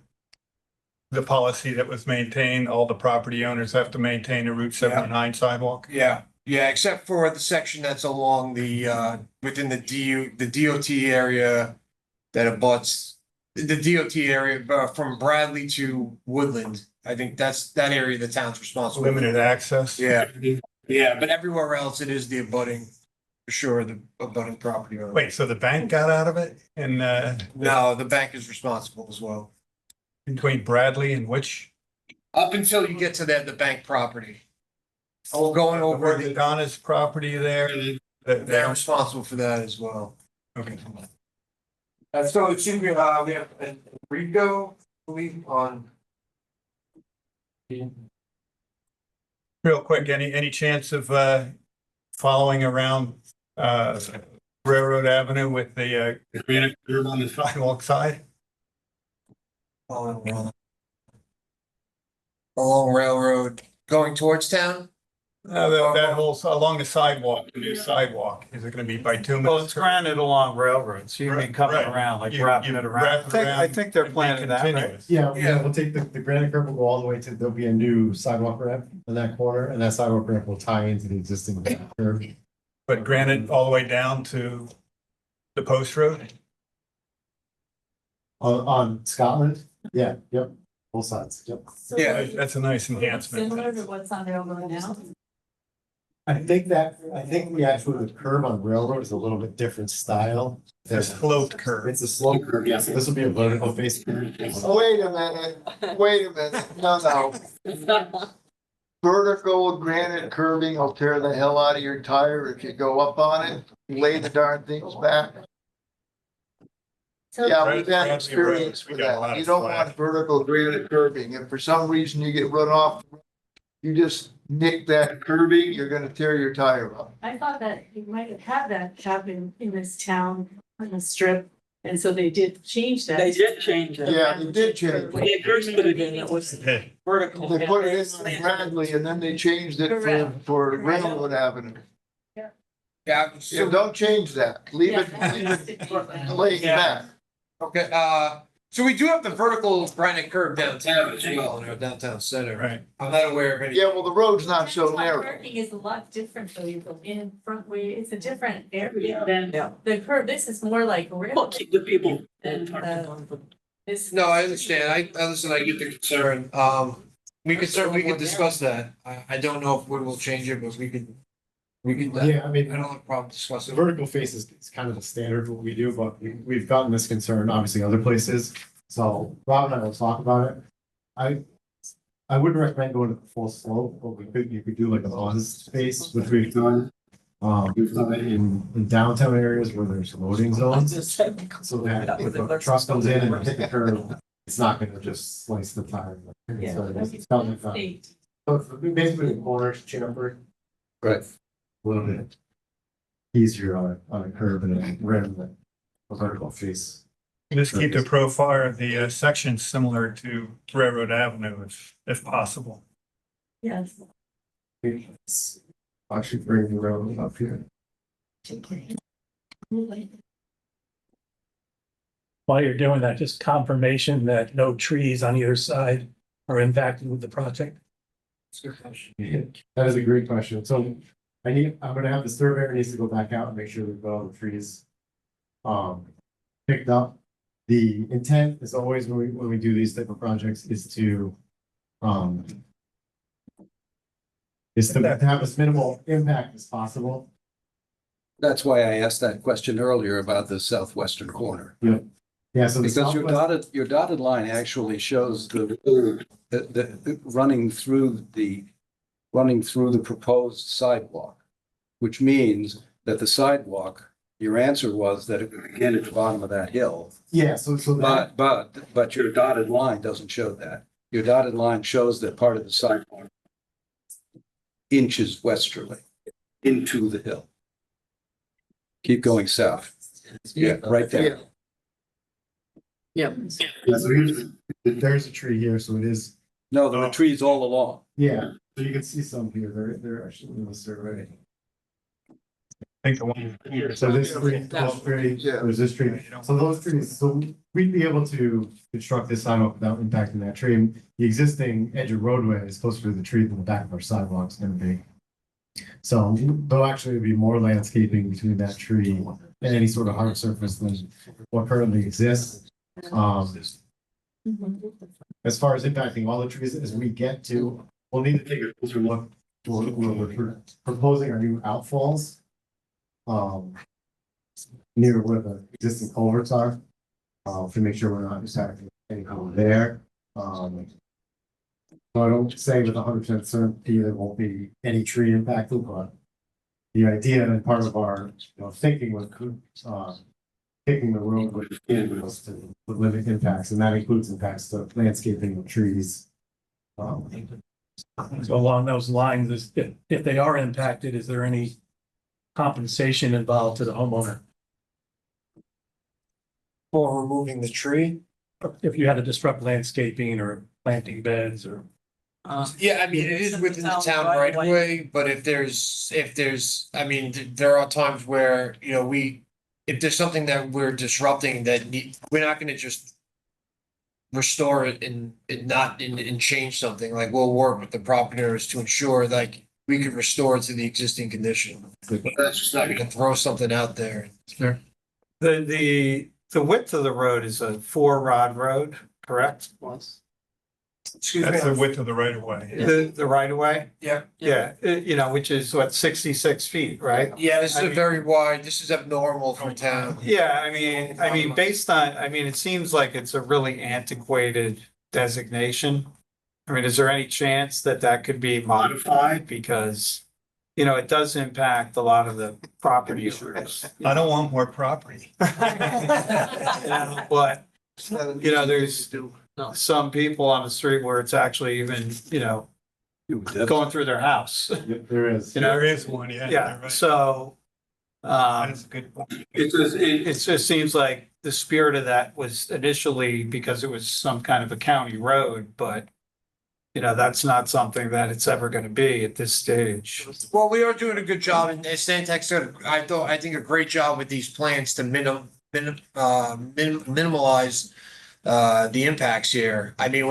policy that was maintained? All the property owners have to maintain a Route 79 sidewalk? Yeah, except for the section that's along the within the DOT area that abuts the DOT area from Bradley to Woodland. I think that area the town's responsible. Limited access? Yeah, but everywhere else it is the abutting, for sure, the abutting property owner. Wait, so the bank got out of it? And No, the bank is responsible as well. between Bradley and which? Up until you get to the bank property. Oh, going over the Donna's property there? they're responsible for that as well. Okay. So it seems we have Rico, I believe, on. Real quick, any chance of following around Railroad Avenue with the granite curb on the sidewalk side? Along Railroad, going towards town? That whole, along the sidewalk, the new sidewalk, is it gonna be bituminous? Well, it's granite along Railroad, so you mean coming Right. around, like wrapping it around. I think they're planning that, right? Yeah, we'll take the granite curb, will go all the way to, there'll be a new sidewalk ramp in that corner, and that sidewalk ramp will tie into the existing curb. But granite all the way down to the post road? On Scotland, yep, both sides, yep. Yeah. That's a nice enhancement. Similar to what's on Railroad now. I think we actually, the curb on Railroad is a little bit different style. The sloped curve. It's a slope curve, yes, this will be a vertical face curve. Wait a minute, no. Vertical granite curving will tear the hell out of your tire if you go up on it, lay the darn things back. Yeah, we've had experience with that. You don't want vertical granite curving. If for some reason you get run off, you just nick that curbing, you're gonna tear your tire up. I thought that you might have had that happen in this town on the strip, and so they did change that. They did change it. Yeah, they did change it. They first put it in, it was vertical. They put it in on Bradley and then they changed it for Railroad Avenue. Yeah, So so, don't change that. Leave it laid back. okay, so we do have the vertical granite curb downtown as well, in our downtown center. Right. I'm not aware of any. Yeah, well, the road's not so narrow. Parking is a lot different though, you go in front way, it's a different area than the curb, this is more like. Well, keep the people. This. No, I understand. I listen, I get the concern. We could discuss that. I don't know if we will change it, but we could. Yeah, I mean, I don't have a problem the discussing. vertical face is kind of the standard what we do, but we've gotten this concern obviously other places. So Rob and I will talk about it. I wouldn't recommend going to the full slope, but you could do like a pause space, which we've done. We've done it in downtown areas where there's loading zones. So that if a truck comes in and hit the curb, it's not gonna just slice the tire. So it's kind of, so it's basically the corners chamfered. Right. A little bit easier on a curb and a rim than a vertical face. Just keep the profile of the section similar to Railroad Avenue if possible. Yes. I should bring the road up here. While you're doing that, just confirmation that no trees on either side are impacted with the project. That is a great question. So I'm gonna have the surveyor needs to go back out and make sure we've got all the trees picked up. The intent is always when we do these type of projects is to have as minimal impact as possible. That's why I asked that question earlier about the southwestern corner. Yeah, so the Because southwest- your dotted line actually shows the road that running through the proposed sidewalk, which means that the sidewalk, your answer was that it would begin at the bottom of that hill. Yeah, so that, But your dotted line doesn't show that. Your dotted line shows that part of the sidewalk inches westerly into the hill. Keep going south. Yeah, right there. Yeah. yeah, so there's a tree here, so it is, No, there are trees all along. yeah, so you can see some here, they're actually in the survey. I think the one here. So this tree, there's this tree, so those trees, so we'd be able to construct this sidewalk without impacting that tree. The existing edge of roadway is closer to the tree than the back of our sidewalk is gonna be. So there'll actually be more landscaping between that tree and any sort of hard surface than what currently exists. As far as impacting all the trees as we get to, we'll need to take a closer look. We're proposing our new outfalls. Near where the existing culverts are. To make sure we're not impacting anything there. So I don't say with 100% certainty there won't be any tree impacted, but the idea and part of our, thinking with, taking the road was to limit impacts, and that includes impacts to landscaping of trees. So along those lines, if they are impacted, is there any compensation involved to the homeowner? For removing the tree? If you had to disrupt landscaping or planting beds or. Yeah, I mean, it is within the town right away, but if there's, I mean, there are times where, if there's something that we're disrupting we're not gonna just restore it and change something, like we'll work with the property owners to ensure like we can restore it to the existing condition. But that's just not gonna throw something out there. Sure. The width of the road is a 4-rod road, correct? Excuse me. That's the width of the right of way. The right of way? Yeah. Yeah, which is what, 66 feet, right? Yeah, this is very wide, this is abnormal for town. Yeah, I mean, based on, it seems like it's a really antiquated designation. I mean, is there any chance that could be modified? Because, it does impact a lot of the property owners. I don't want more property. But, there's some people on the street where it's actually even, going through their house. Yep, there is. You know, is one, yeah. yeah, so, a good point. it just seems like the spirit of that was initially because it was some kind of a county road, but you know, that's not something that it's ever gonna be at this stage. Well, we are doing a good job, and Stantec's did, I think, a great job with these plans to minimize the impacts here. I mean,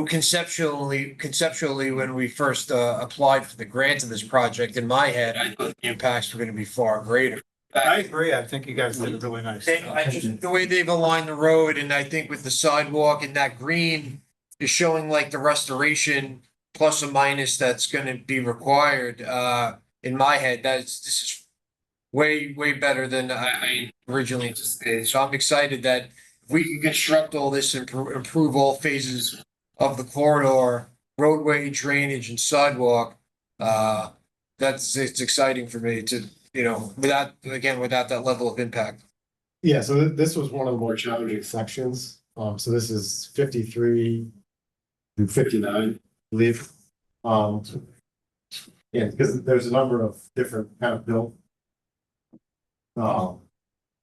conceptually, when we first applied for the grant of this project, in my head, I thought the impacts were gonna be far greater. I agree, I think you guys did a really nice job. The way they've aligned the road, and I think with the sidewalk and that green is showing like the restoration plus or minus that's gonna be required, in my head, this is way better than I originally anticipated. So I'm excited that if we can construct all this and improve all phases of the corridor, roadway, drainage and sidewalk, it's exciting for me to, without that level of impact. Yeah, so this was one of the more challenging sections. So this is 53 through 59, I believe. Yeah, because there's a number of different kind of built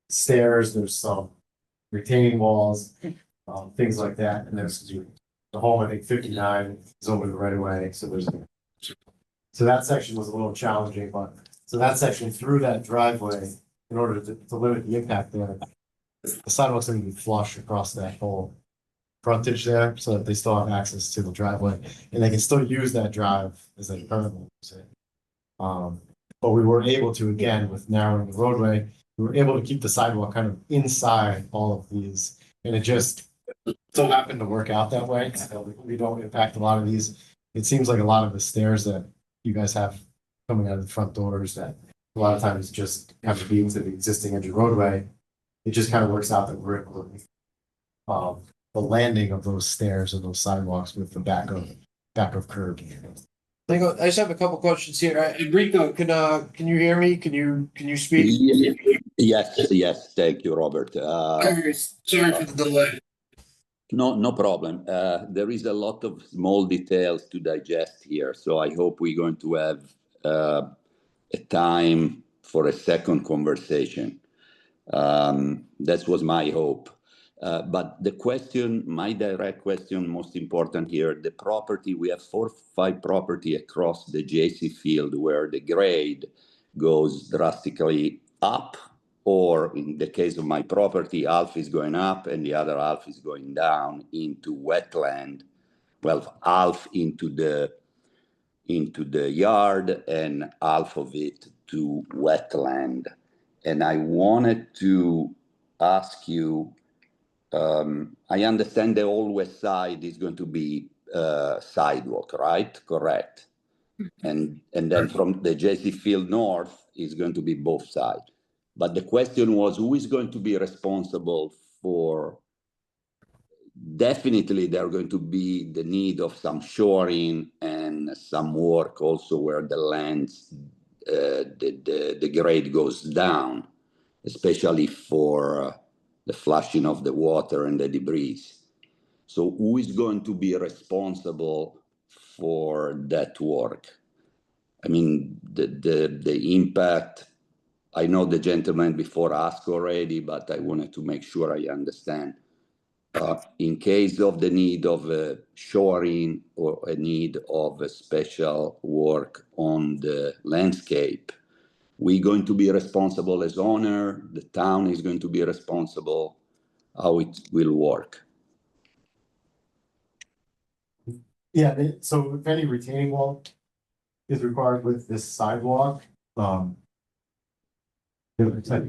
stairs, there's some retaining walls, things like that, and there's the home, I think 59 is over the right of way, so that section was a little challenging, but so that section through that driveway, in order to limit the impact there, the sidewalks are gonna be flush across that whole frontage there, so that they still have access to the driveway, and they can still use that drive as they currently use it. But we were able to, again, with narrowing the roadway, we were able to keep the sidewalk kind of inside all of these, and it just so happened to work out that way. So we don't impact a lot of these. It seems like a lot of the stairs that you guys have coming out of the front doors that a lot of times just have to be into the existing edge of roadway. It just kind of works out that we're able to the landing of those stairs and those sidewalks with the back of curb. I just have a couple questions here. Enrico, can you hear me? Can you speak? Yes, thank you, Robert. Sorry for the delay. No problem. There is a lot of small details to digest here, so I hope we're going to have a time for a second conversation. That was my hope. But my direct question, most important here, the property, we have 4 or 5 property across the JC field where the grade goes drastically up, or in the case of my property, half is going up and the other half is going down into wetland. Well, half into the yard and half of it to wetland. And I wanted to ask you, I understand the whole west side is going to be sidewalk, right? Correct. And then from the JC Field North is going to be both sides. But the question was, who is going to be responsible for? Definitely, there are going to be the need of some shoring and some work also where the lands, the grade goes down, especially for the flushing of the water and the debris. So who is going to be responsible for that work? I mean, the impact, I know the gentleman before asked already, but I wanted to make sure I understand. In case of the need of shoring or a need of a special work on the landscape, we're going to be responsible as owner, the town is going to be responsible, how it will work. Yeah, so if any retaining wall is required with this sidewalk, the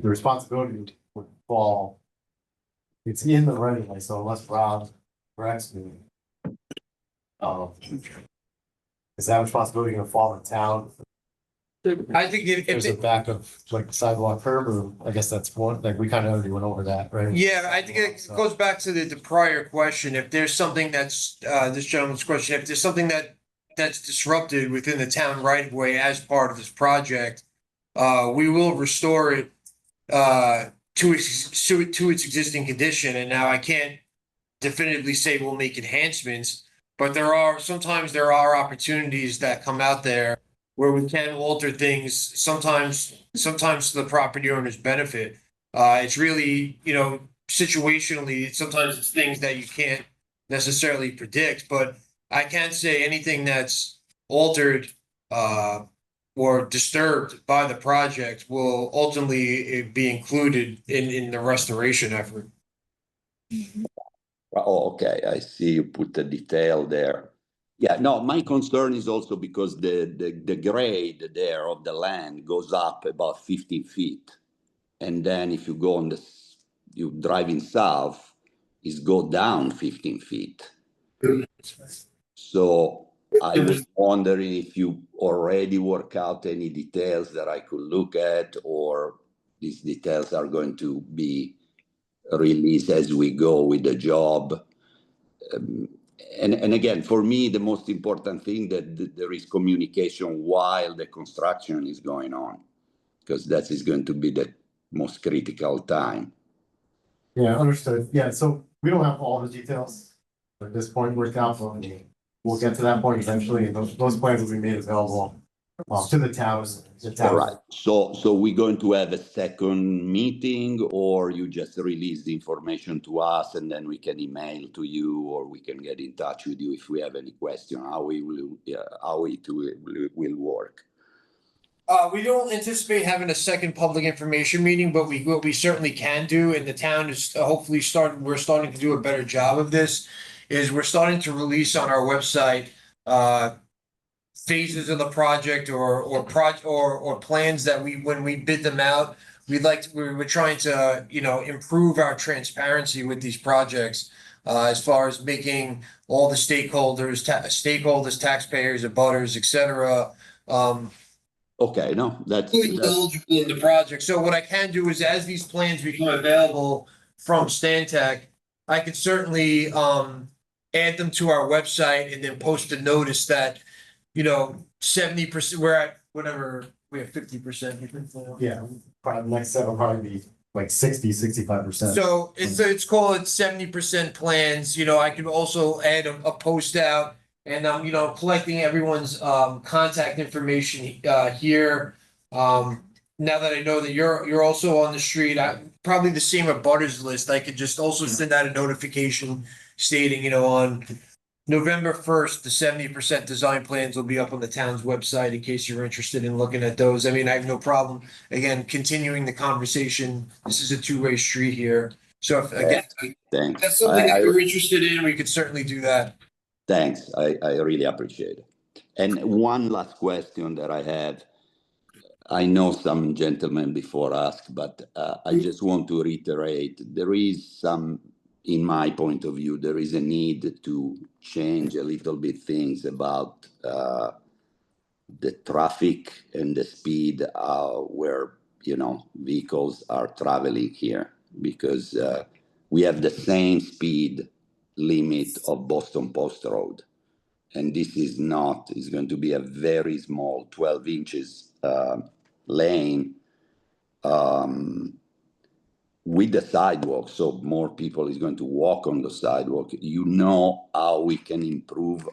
responsibility would fall. It's in the right of way, so unless Rob corrects me. Is that responsibility gonna fall on town? I think if There's a back of like sidewalk curb, or I guess that's one, like we kind of already went over that, right? Yeah, I think it goes back to the prior question. If there's something that's this gentleman's question, if there's something that's disrupted within the town right of way as part of this project, we will restore it to its existing condition. And now I can't definitively say we'll make enhancements, But sometimes there are opportunities that come out there where we can alter things, sometimes to the property owner's benefit. It's really, situationally, sometimes it's things that you can't necessarily predict, but I can't say anything that's altered, or disturbed by the project will ultimately be included in the restoration effort. Oh, okay, I see you put the detail there. Yeah, no, my concern is also because the grade there of the land goes up about 15 feet. And then if you go you driving south, it's go down 15 feet. So I was wondering if you already work out any details that I could look at, or these details are going to be released as we go with the job. And again, for me, the most important thing that there is communication while the construction is going on, because that is going to be the most critical time. Yeah, understood. Yeah, so we don't have all the details at this point worked out, but we'll get to that point eventually, and those plans will be made available to the towns. All right. So we're going to have a second meeting, or you just release the information to us and then we can email to you, or we can get in touch with you if we have any question, how it will work. We don't anticipate having a second public information meeting, but what we certainly can do, and the town is hopefully we're starting to do a better job of this, is we're starting to release on our website, phases of the project or plans that when we bid them out, we're trying to, improve our transparency with these projects, as far as making all the stakeholders, taxpayers, abutters, et cetera, Okay, no, that's eligible in the project. So what I can do is, as these plans become available from Stantec, I can certainly add them to our website and then post a notice that, 70%, we're at whatever, we have 50%. Yeah, probably next set will probably be like 65%. So it's called 70% plans. I could also add a post out, and I'm, collecting everyone's contact information here. Now that I know that you're also on the street, probably the same abutters list. I could just also send out a notification stating, on November 1st, the 70% design plans will be up on the town's website in case you're interested in looking at those. I mean, I have no problem, again, continuing the conversation. This is a two-way street here. So if thanks. that's something that you're interested in, we could certainly do that. Thanks. I really appreciate it. And one last question that I have. I know some gentlemen before asked, but I just want to reiterate, there is some, in my point of view, there is a need to change a little bit things about the traffic and the speed where, vehicles are traveling here, because we have the same speed limit of Boston Post Road. And this is going to be a very small 12 inches lane with the sidewalk, so more people is going to walk on the sidewalk. How we can improve,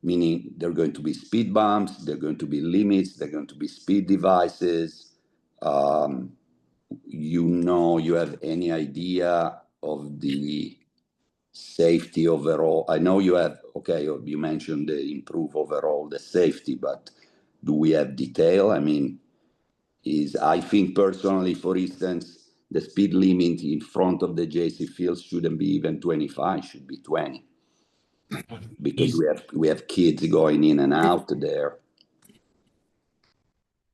meaning there are going to be speed bumps, there are going to be limits, there are going to be speed devices. You have any idea of the safety overall? I know you have, okay, you mentioned the improve overall the safety, but do we have detail? I mean, I think personally, for instance, the speed limit in front of the JC Fields shouldn't be even 25, should be 20. Because we have kids going in and out there.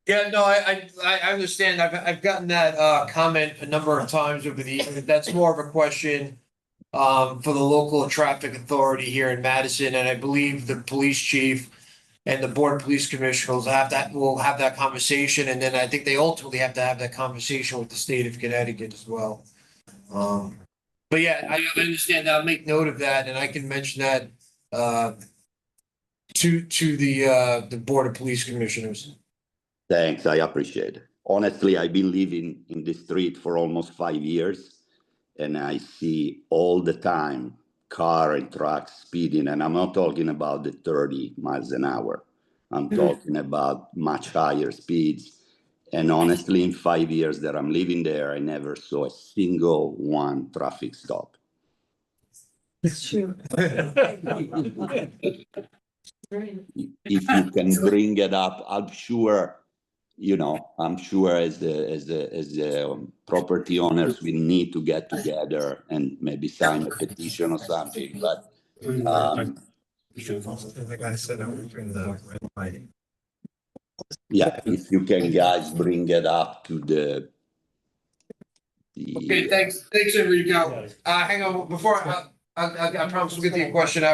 Yeah, no, I understand. I've gotten that comment a number of times over the years. That's more of a question for the local traffic authority here in Madison, and I believe the police chief and the board of police commissioners will have that conversation, and then I think they ultimately have to have that conversation with the state of Connecticut as well. But yeah, I understand. I'll make note of that, and I can mention that to the board of police commissioners. Thanks, I appreciate it. Honestly, I've been living in this street for almost 5 years, and I see all the time car and trucks speeding, and I'm not talking about the 30 miles an hour. I'm talking about much higher speeds. And honestly, in 5 years that I'm living there, I never saw a single one traffic stop. It's true. If you can bring it up, I'm sure, I'm sure as the property owners, we need to get together and maybe sign a petition or something, but, The guy said I'm between the red light. yeah, if you can guys bring it up to the. Okay, thanks, Enrico. Hang on, before I promise we'll get to your question.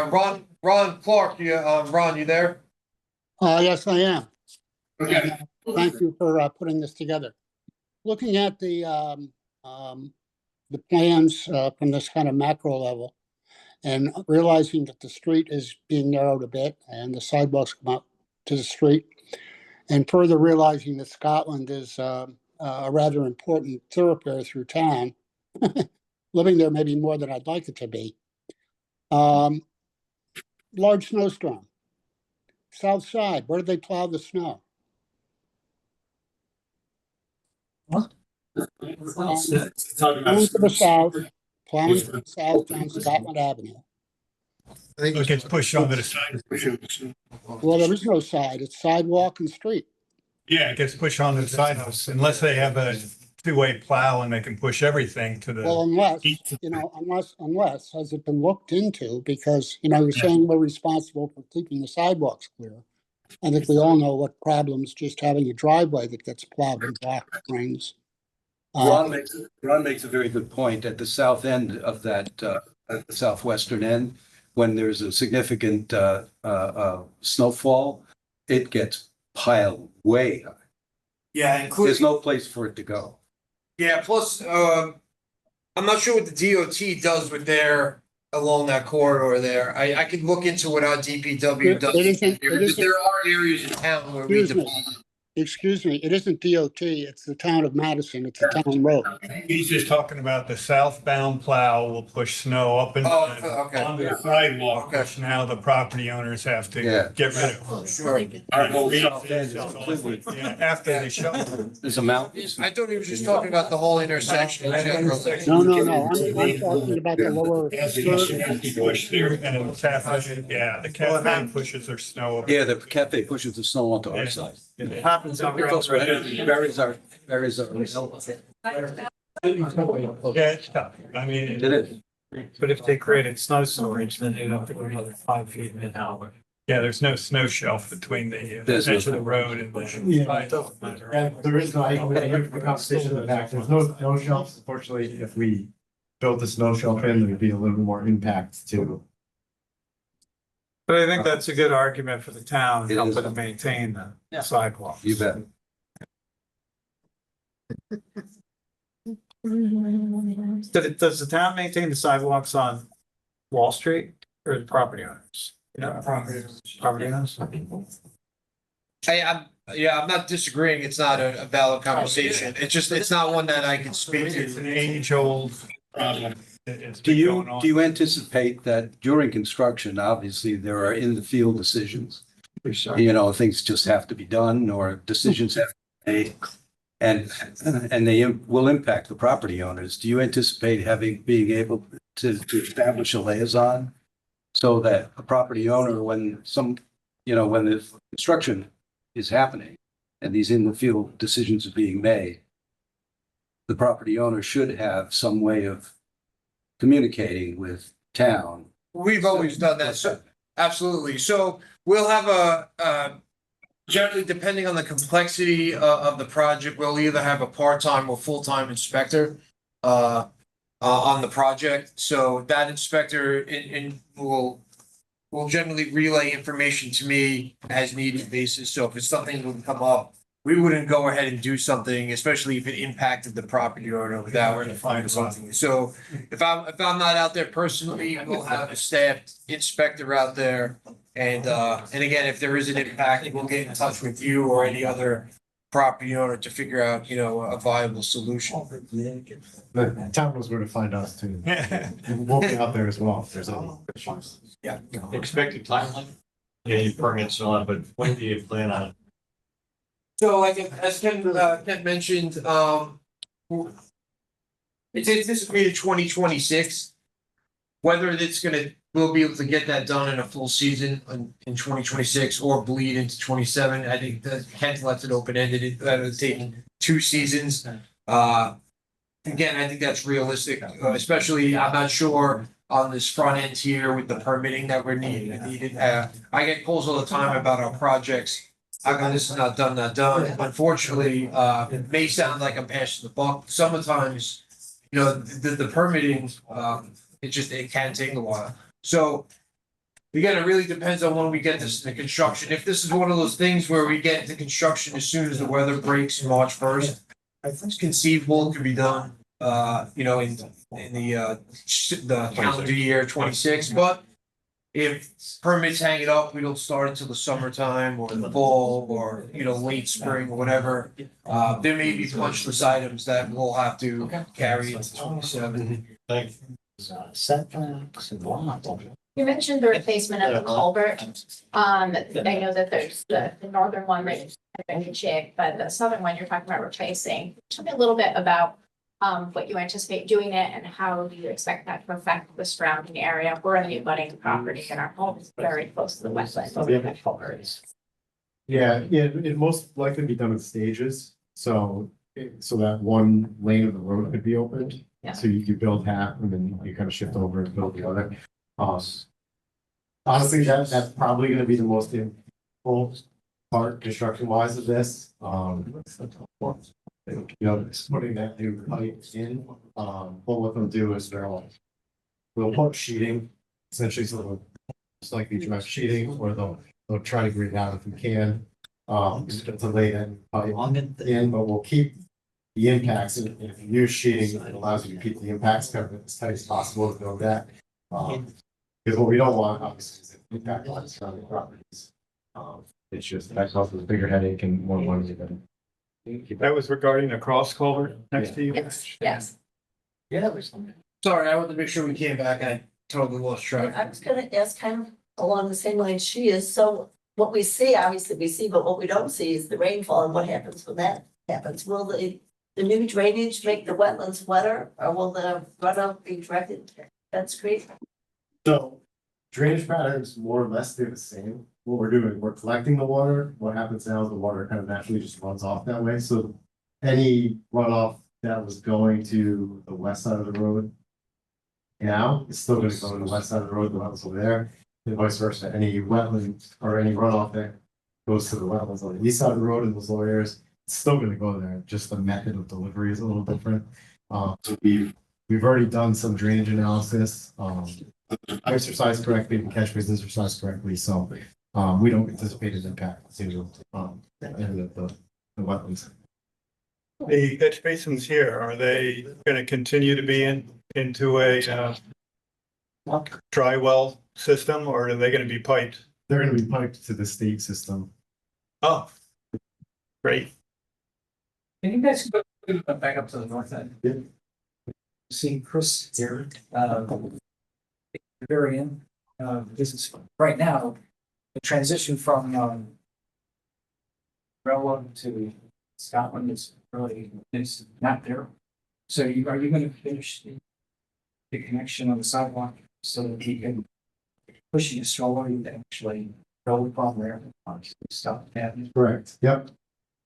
Ron Clark, Ron, you there? Yes, I am. Okay. Thank you for putting this together. Looking at the plans from this kind of macro level and realizing that the street is being narrowed a bit and the sidewalks come up to the street, and further realizing that Scotland is a rather important thoroughfare through town, living there maybe more than I'd like it to be. Large snowstorm. South side, where do they plow the snow? Plowing to the south, plowing to the south down Scotland Avenue. I think it gets pushed onto the side. Well, there is no side, it's sidewalk and street. Yeah, it gets pushed onto the side house unless they have a two-way plow and they can push everything to Well, the. unless, has it been looked into? Because, you're saying we're responsible for keeping the sidewalks clear. I think we all know what problems just having a driveway that gets plowed and blocked brings. Ron makes a very good point. At the south end of that, at the southwestern end, when there's a significant snowfall, it gets piled way high. Yeah, including. There's no place for it to go. Yeah, plus, I'm not sure what the DOT does with their, along that corridor there. I could look into what our DPW does. There are areas in town where we. Excuse me, it isn't DOT, it's the town of Madison, it's a town road. He's just talking about the southbound plow will push snow up and onto the sidewalk, which now the property owners have to get rid of. Sure. After they shovel. There's a mountain. I thought he was just talking about the whole intersection. No, I'm talking about the lower. Push there and it's happening, the cafe pushes their snow. Yeah, the cafe pushes the snow onto our side. It happens on Varies our. Yeah, it's tough. I mean, It is. But if they created snow storage, then they'd have to go another 5 feet in an hour. yeah, there's no snow shelf between the There's no edge of the road and the. And there is no, I agree the conversation of the fact, there's no shelves. Unfortunately, if we built the snow shelf in, there'd be a little more impact to. But I think that's a good argument for the town, It helping is. to maintain the sidewalks. You bet. Does the town maintain the sidewalks on Wall Street or the property owners? Property owners. I'm not disagreeing. It's not a valid conversation. It's not one that I can speak It's to. an age-old problem. It's Do been going on. you anticipate that during construction, obviously, there are in the field decisions? Things just have to be done or decisions have to be made. And they will impact the property owners. Do you anticipate being able to establish a liaison? So that a property owner, when the construction is happening and these in the field decisions are being made, the property owner should have some way of communicating with town. We've always done that. So absolutely. So we'll have generally, depending on the complexity of the project, we'll either have a part-time or full-time inspector on the project. So that inspector will generally relay information to me as needed basis. So if it's something that would come up, we wouldn't go ahead and do something, especially if it impacted the property owner without find something. So if I'm not out there personally, we'll have a staffed inspector out there. And again, if there is an impact, we'll get in touch with you or any other property owner to figure out, a viable solution. The town knows where to find us too. We'll be out there as well if there's any issues. Yeah. Expected timeline? Yeah, you permits and all that, but when do you plan on? So like, as Ken mentioned, it's anticipated 2026. Whether we'll be able to get that done in a full season in 2026 or bleed into 27. I think that Kent lets it open-ended, it's taking 2 seasons. Again, I think that's realistic, especially, I'm not sure on this front end here with the permitting that we're needed. I get calls all the time about our projects. How come this is not done, Unfortunately, it may sound like I'm passing the buck. Sometimes, the permitting, it can take a while. So again, it really depends on when we get this into construction. If this is one of those things where we get into construction as soon as the weather breaks March 1st, I think it's conceivable it could be done, in the calendar year 26. But if permits hang it up, we don't start until the summertime or the fall or, late spring or whatever. There may be punch list items that we'll have to carry into 27. Thank you. Setbacks and whatnot. You mentioned the replacement of the culvert. I know that there's the northern one that is in good shape, but the southern one you're talking about replacing. Tell me a little bit about what you anticipate doing it and how do you expect that to affect the surrounding area? We're in the abutting property and our home is very close to the wetlands. Yeah, it most likely be done in stages, so that one lane of the road could be opened. Yeah. So you build half and then you kind of shift over and build the other. Honestly, that's probably gonna be the most important part construction wise of this. Putting that new pipe in, what we'll do is we'll put sheeting, essentially, so they'll just like the direct sheeting, or they'll try to grade out if we can. To lay that pipe in, but we'll keep the impacts, and if you use sheeting, it allows you to keep the impacts covered as tight as possible to build that. Because what we don't want, obviously, is an impact on surrounding properties. It's just, that causes a bigger headache and more money than. That was regarding the cross culvert next to you? Yes. Yeah, there's something. Sorry, I wanted to make sure we came back. I totally lost track. I was gonna ask kind of along the same line she is, so what we see, obviously we see, but what we don't see is the rainfall and what happens when that happens. Will the new drainage make the wetlands wetter, or will the runoff be directed to Fence Creek? So drainage patterns more or less stay the same. What we're doing, we're collecting the water. What happens now is the water kind of naturally just runs off that way. So any runoff that was going to the west side of the road now is still going to go to the west side of the road, the wetlands over there, and vice versa. Any wetlands or any runoff that goes to the wetlands on the east side of the road in those low areas, it's still going to go there. Just the method of delivery is a little different. So we've already done some drainage analysis. Pipes are sized correctly, the catch basins are sized correctly, so we don't anticipate an impact to the wetlands. The catch basins here, are they gonna continue to be into a dry well system, or are they gonna be piped? They're gonna be piped to the state system. Oh, great. Can you guys go back up to the north end? Yeah. See Chris here, very end, this is right now, the transition from railroad to Scotland is really, is not there. So are you gonna finish the connection on the sidewalk so that he can push you slower to actually go from there on stop happening? Correct. Yep.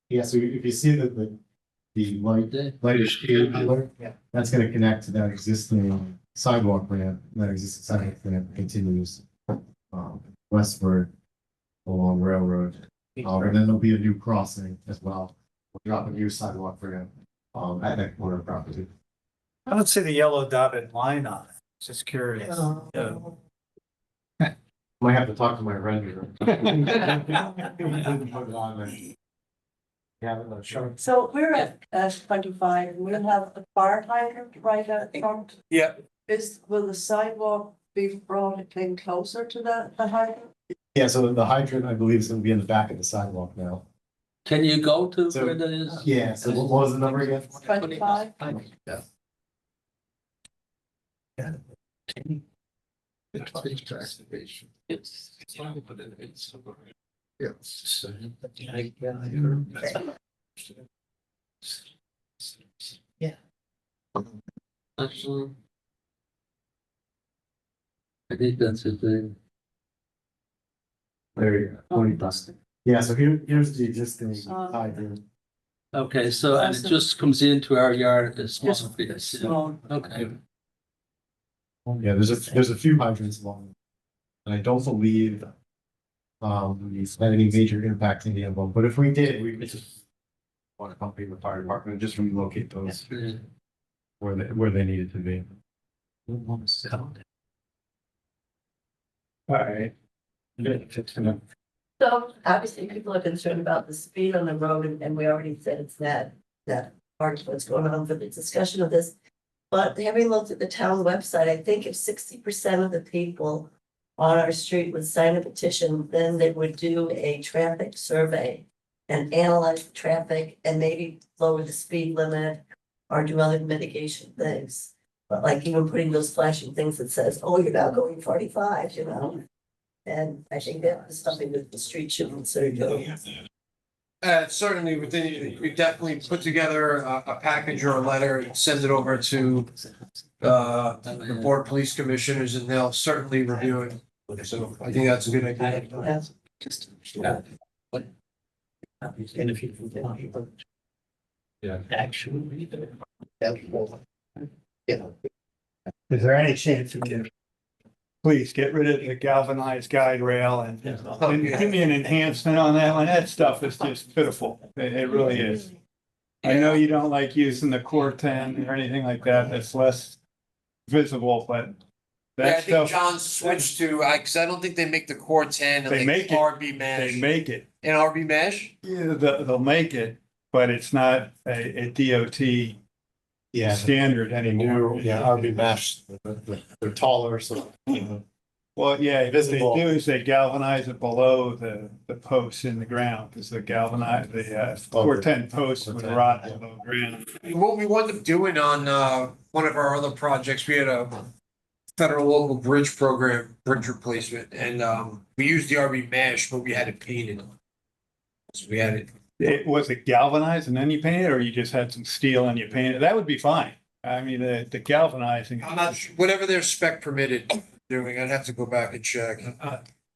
Yeah, so if you see that the lighter shaded color, Yeah. that's gonna connect to that existing sidewalk ramp. That existing sidewalk ramp continues westward along Railroad. And then there'll be a new crossing as well. We'll drop a new sidewalk ramp at that corner of property. I don't see the yellow dotted line on it, just curious. Might have to talk to my renderer. So we're at 25, and we'll have a fire hydrant right at front. Yeah. Will the sidewalk be brought in closer to the hydrant? Yeah, so the hydrant, I believe, is gonna be in the back of the sidewalk now. Can you go to So- where that is? Yeah, so what was the number again? 25. Yeah. It's fine, but it's. Yeah. I think that's a thing. There you go. 20+. Yeah, so here's the existing hydrant. Okay, so and it just comes into our yard as small. Okay. Yeah, there's a few hydrants along. And I don't believe we've had any major impact in the envelope, but if we did, we could just want to accompany the fire department and just relocate those where they needed to be. All right. So obviously people are concerned about the speed on the road and we already said it's not part of what's going on for the discussion of this. But having looked at the town website, I think if 60% of the people on our street would sign a petition, then they would do a traffic survey and analyze the traffic and maybe lower the speed limit or do other mitigation things. But like even putting those flashing things that says, oh, you're now going 45, you know? And I think that is something that the street should consider doing. Certainly within, we definitely put together a package or a letter, send it over to the Board of Police Commissioners and they'll certainly review it. So I think that's a good idea. And if you. Yeah. Actually. Is there any chance you can please get rid of the galvanized guide rail and give me an enhancement on that one? That stuff is just pitiful. It really is. I know you don't like using the core 10 or anything like that. That's less visible, but Yeah, I that think stuff, John switched to, because I don't think they make the core 10 and They like make it. RB mesh. they make it. And RB mesh? Yeah, they'll make it, but it's not a DOT Yeah, standard anymore. yeah, RV mesh, they're taller, so. Well, yeah, what they Visible. do is they galvanize it below the posts in the ground, because the core 10 posts would rot below ground. What we wound up doing on one of our other projects, we had a federal local bridge program, bridge replacement, and we used the RB mesh, but we had it painted. So we had it. Was it galvanized and then you painted, or you just had some steel and you painted? That would be fine. I mean, the galvanizing. I'm not sure, whatever their spec permitted doing, I'd have to go back and check.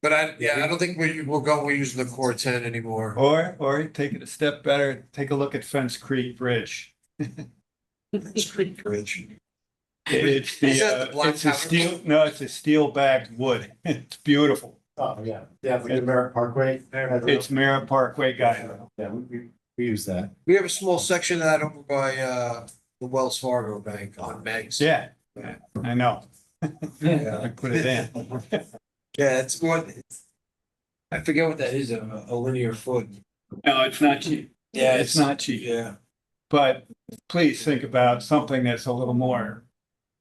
But I don't think we're using the core 10 anymore. Or take it a step better, take a look at Fence Creek Bridge. Street bridge. It's Is that the black it's a powder? steel, no, it's a steel bagged wood. It's beautiful. Oh, yeah, yeah, like the Merritt Parkway. It's Merritt Parkway guy. Yeah, we use that. We have a small section of that over by the Wells Fargo Bank on Banks. Yeah, I know. Yeah. I put it in. Yeah, it's what, I forget what that is, a linear foot. No, it's not cheap. Yeah, It's not cheap. Yeah. But please think about something that's a little more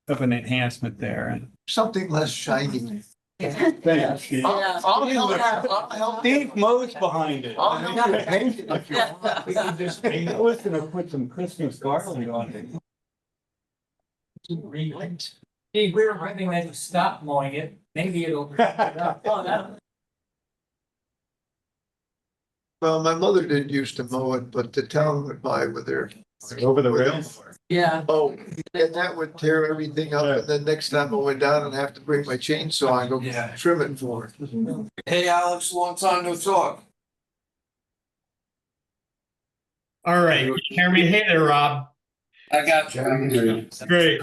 of an enhancement there. And Something less shiny. thanks, Steve. I'll help. Steve Mo's behind it. I'll help you paint it if you want. We can just paint it. I was gonna put some Christmas garland on it. Hey, we're hoping that you stop mowing it, maybe it'll. Oh, no. Well, my mother didn't used to mow it, but the town would buy with their. Over the with rail? them. Yeah. Oh, and that would tear everything up, and then next time I went down and have to bring my chainsaw and go Yeah. trim it for it. Hey, Alex, long time no talk. All right, can you hear me? Hey there, Rob. I got you. Great.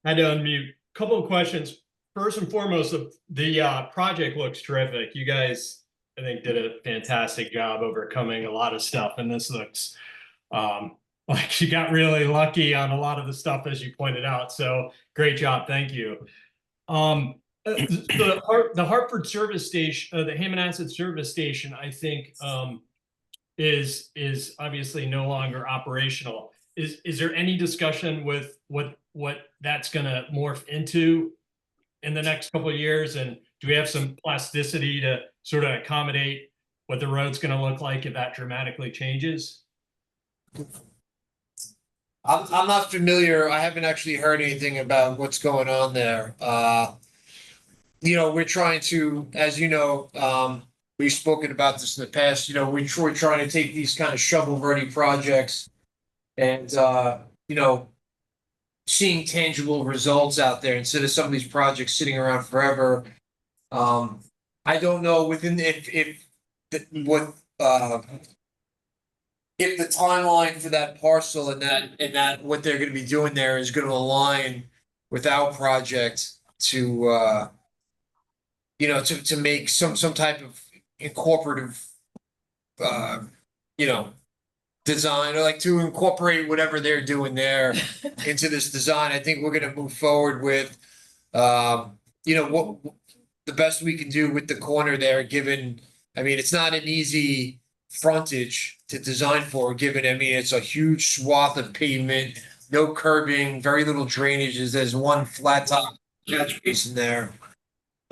Had to unmute. Couple of questions. First and foremost, the project looks terrific. You guys, I think, did a fantastic job overcoming a lot of stuff, and this looks like you got really lucky on a lot of the stuff, as you pointed out. So great job. Thank you. The Hartford service station, the Hammonasset service station, I think, is obviously no longer operational. Is there any discussion with what that's gonna morph into in the next couple of years? And do we have some plasticity to sort of accommodate what the road's gonna look like if that dramatically changes? I'm not familiar. I haven't actually heard anything about what's going on there. We're trying to, as you know, we've spoken about this in the past, we're trying to take these kind of shovel-ready projects and, seeing tangible results out there instead of some of these projects sitting around forever. I don't know within if the timeline for that parcel and that what they're gonna be doing there is gonna align with our project to to make some type of incorporative design, or like to incorporate whatever they're doing there into this design. I think we're gonna move forward with what the best we can do with the corner there, given, I mean, it's not an easy frontage to design for, given, I mean, it's a huge swath of pavement, no curbing, very little drainage. There's one flat top catch basin there.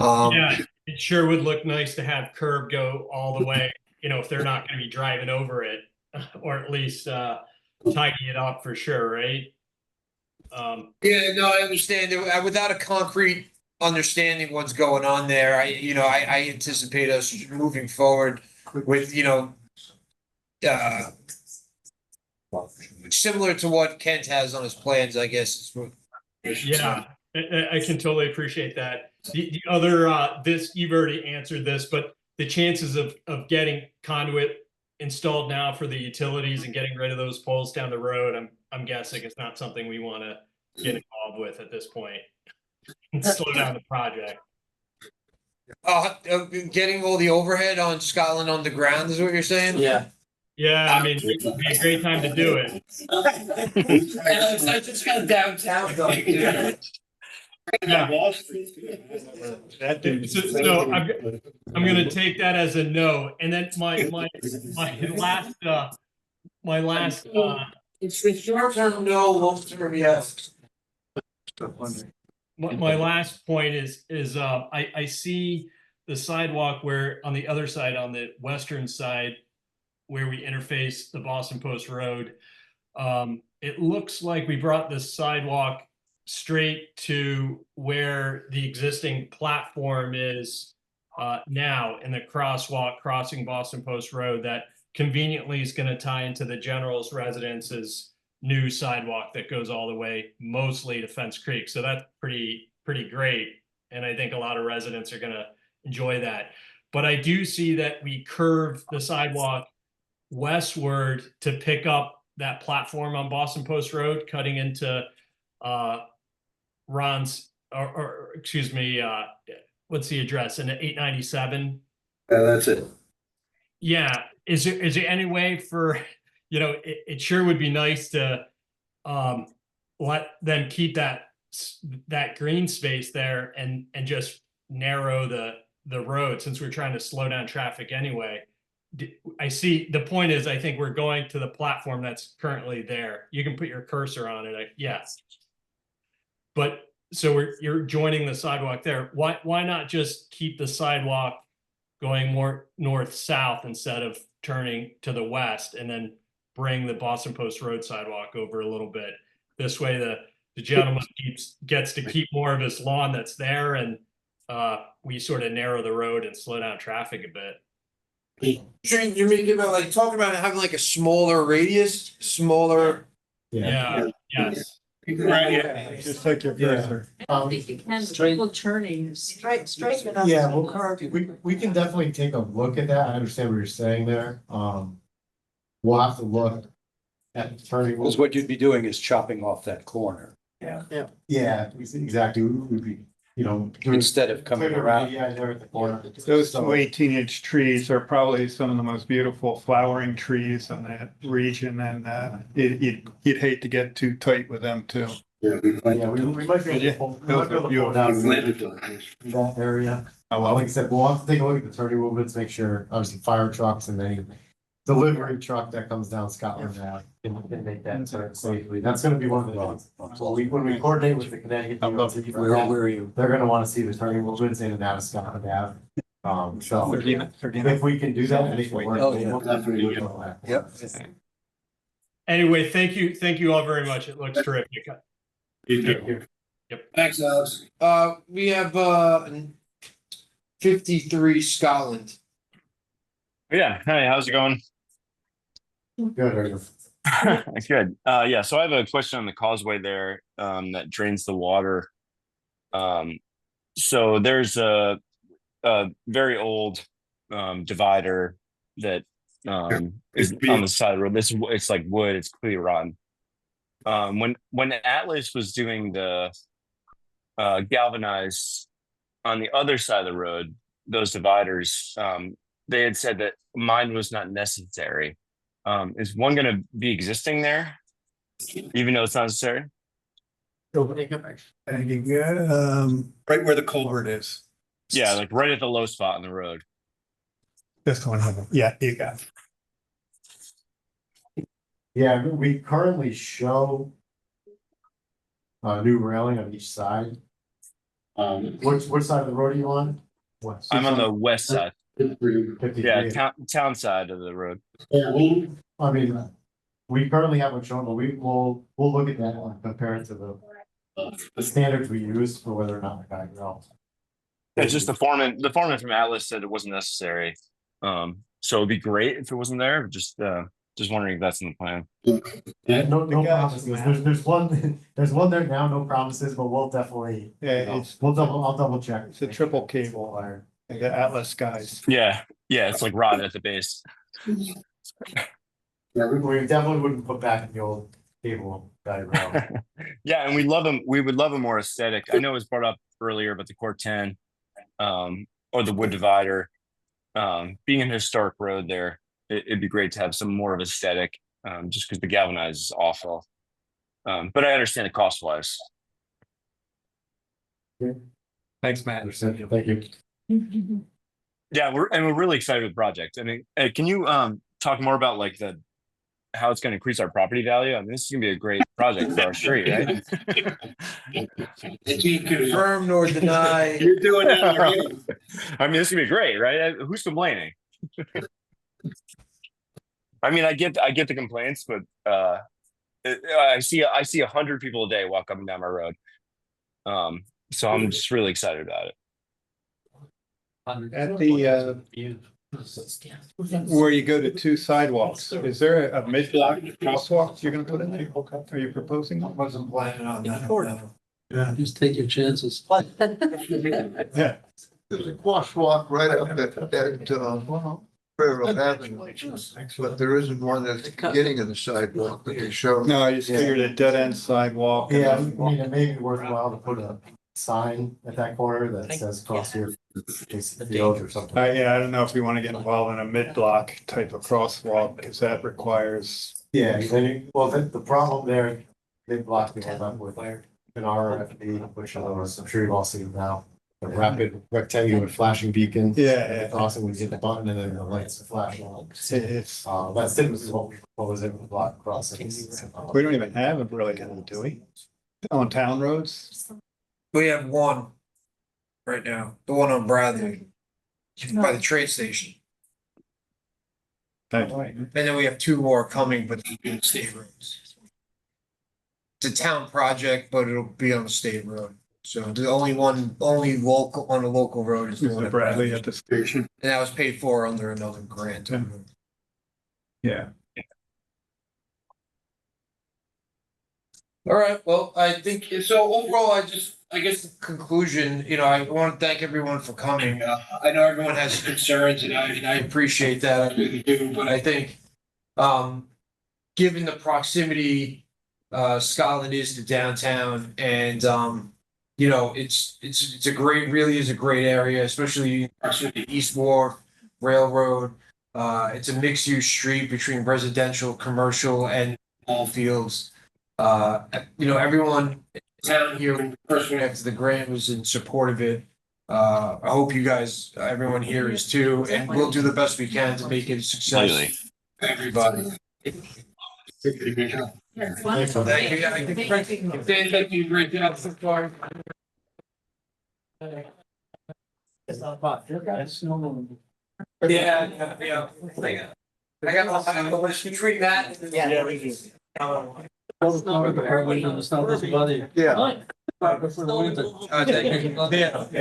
Yeah, it sure would look nice to have curb go all the way, if they're not gonna be driving over it, or at least tidy it up for sure, right? Yeah, no, I understand. Without a concrete understanding what's going on there, I anticipate us moving forward with, similar to what Kent has on his plans, I guess. Yeah, I can totally appreciate that. The other, you've already answered this, but the chances of getting conduit installed now for the utilities and getting rid of those poles down the road, I'm guessing it's not something we want to get involved with at this point. And slow down the project. Getting all the overhead on Scotland Underground is what you're saying? Yeah. Yeah, I mean, it'd be a great time to do it. I just got downtown going. Yeah. So I'm gonna take that as a no, and then my last It's the short term no, long term yes. my last point is I see the sidewalk where on the other side, on the western side, where we interface the Boston Post Road, it looks like we brought the sidewalk straight to where the existing platform is now in the crosswalk crossing Boston Post Road, that conveniently is going to tie into the general's residence's new sidewalk that goes all the way mostly to Fence Creek. So that's pretty great. And I think a lot of residents are going to enjoy that. But I do see that we curve the sidewalk westward to pick up that platform on Boston Post Road, cutting into Ron's, or excuse me, what's the address? In 897? That's it. Yeah. Is there any way for, it sure would be nice to let them keep that green space there and just narrow the road, since we're trying to slow down traffic anyway. I see the point is, I think we're going to the platform that's currently there. You can put your cursor on it. Yes. But so you're joining the sidewalk there. Why not just keep the sidewalk going more north-south instead of turning to the west, and then bring the Boston Post Road sidewalk over a little bit? This way the gentleman gets to keep more of his lawn that's there, and we sort of narrow the road and slow down traffic a bit. You're making about talking about having like a smaller radius, smaller. Yeah. Yes. Right, yeah, just like your cursor. People turning, straighten it up. Yeah, we can definitely take a look at that. I understand what you're saying there. We'll have to look at the turning. Because what you'd be doing is chopping off that corner. Yeah, exactly. We would be, doing. Instead of coming around. Yeah, there at the corner. Those two 18-inch trees are probably some of the most beautiful flowering trees in that region, and you'd hate to get too tight with them too. Yeah, we might be able to pull down that area. Well, like I said, we'll have to take a look at the turning movements, make sure, obviously, fire trucks and any delivery truck that comes down Scotland Ave can make that turn safely. That's gonna be one of the things. When we coordinate with the Connecticut, Where are you? they're gonna wanna see the turning movements in and out of Scotland Ave. So if we can do that, I think Oh, yeah. we'll definitely look at that. Yep. Anyway, thank you all very much. It looks terrific. Thanks, Alex. We have 53 Scotland. Yeah. Hey, how's it going? Good, are you? Good. Yeah. So I have a question on the causeway there that drains the water. So there's a very old divider that is on the side of the road. It's like wood. It's clearly rotten. When Atlas was doing the galvanized on the other side of the road, those dividers, they had said that mine was not necessary. Is one going to be existing there, even though it's not necessary? Right where the culvert is. Yeah, like right at the low spot on the road. This one, yeah, you got it. Yeah, we currently show new railing on each side. Which side of the road are you on? West. I'm on the west side. 53. Yeah, town side of the road. I mean, we currently haven't shown, but we'll look at that and compare it to the standards we use for whether or not the guide rail. It's just the foreman from Atlas said it wasn't necessary. So it'd be great if it wasn't there. Just wondering if that's in the plan. No promises. There's one there now, no promises, but we'll definitely, I'll double check. It's a triple cable iron, like the Atlas guys. Yeah, it's like rotted at the base. Yeah, we definitely wouldn't put back the old cable guide rail. Yeah, and we would love a more aesthetic. I know it was brought up earlier about the Court 10, or the wood divider. Being an historic road there, it'd be great to have some more of aesthetic, just because the galvanized is awful. But I understand the cost wise. Thanks, Matt. Thank you. Yeah, we're really excited with the project. I mean, can you talk more about like how it's going to increase our property value? I mean, this is going to be a great project for our street, right? Confirm nor deny. You're doing that already. I mean, this is going to be great, right? Who's complaining? I mean, I get the complaints, but I see 100 people a day walk up and down my road. So I'm just really excited about it. At the where you go to two sidewalks, is there a mid-block crosswalk you're gonna put in there? Are you proposing? Wasn't planning on that. Yeah, just take your chances. Yeah. There's a crosswalk right up at Railroad Avenue, but there isn't one at the beginning of the sidewalk that they show. No, I just figured a dead-end sidewalk. Yeah, I mean, it may be worthwhile to put a sign at that corner that says cross here, field or something. Yeah, I don't know if we want to get involved in a mid-block type of crosswalk, because that requires. Yeah, the problem there, they blocked me up with an RFP, which I'm sure you've all seen now. A rapid rectangular flashing beacon. Yeah. Crossing, we hit the button and then the lights flash on. It's That's typically what we propose in block crossings. we don't even have them really, do we? On town roads? We have one right now, the one on Bradley by the train station. And then we have 2 more coming, but in state roads. It's a town project, but it'll be on the state road. So the only local on a local road is the one at Bradley at the station. And that was paid for under another grant. Yeah. All right, well, I think, so overall, I guess the conclusion, I want to thank everyone for coming. I know everyone has concerns and I appreciate that, I really do, but I think, given the proximity, Scotland is to downtown and, it's really is a great area, especially the East Wharf Railroad. It's a mixed use street between residential, commercial and all fields. Everyone in town here, when we first went after the grant, was in support of it. I hope you guys, everyone here is too, and we'll do the best we can to make it a success. Everybody. Thank you. I think Dan did a great job so far. Yeah. I got between that. Yeah. we do. It's not everybody. Yeah. Before the winter. Yeah.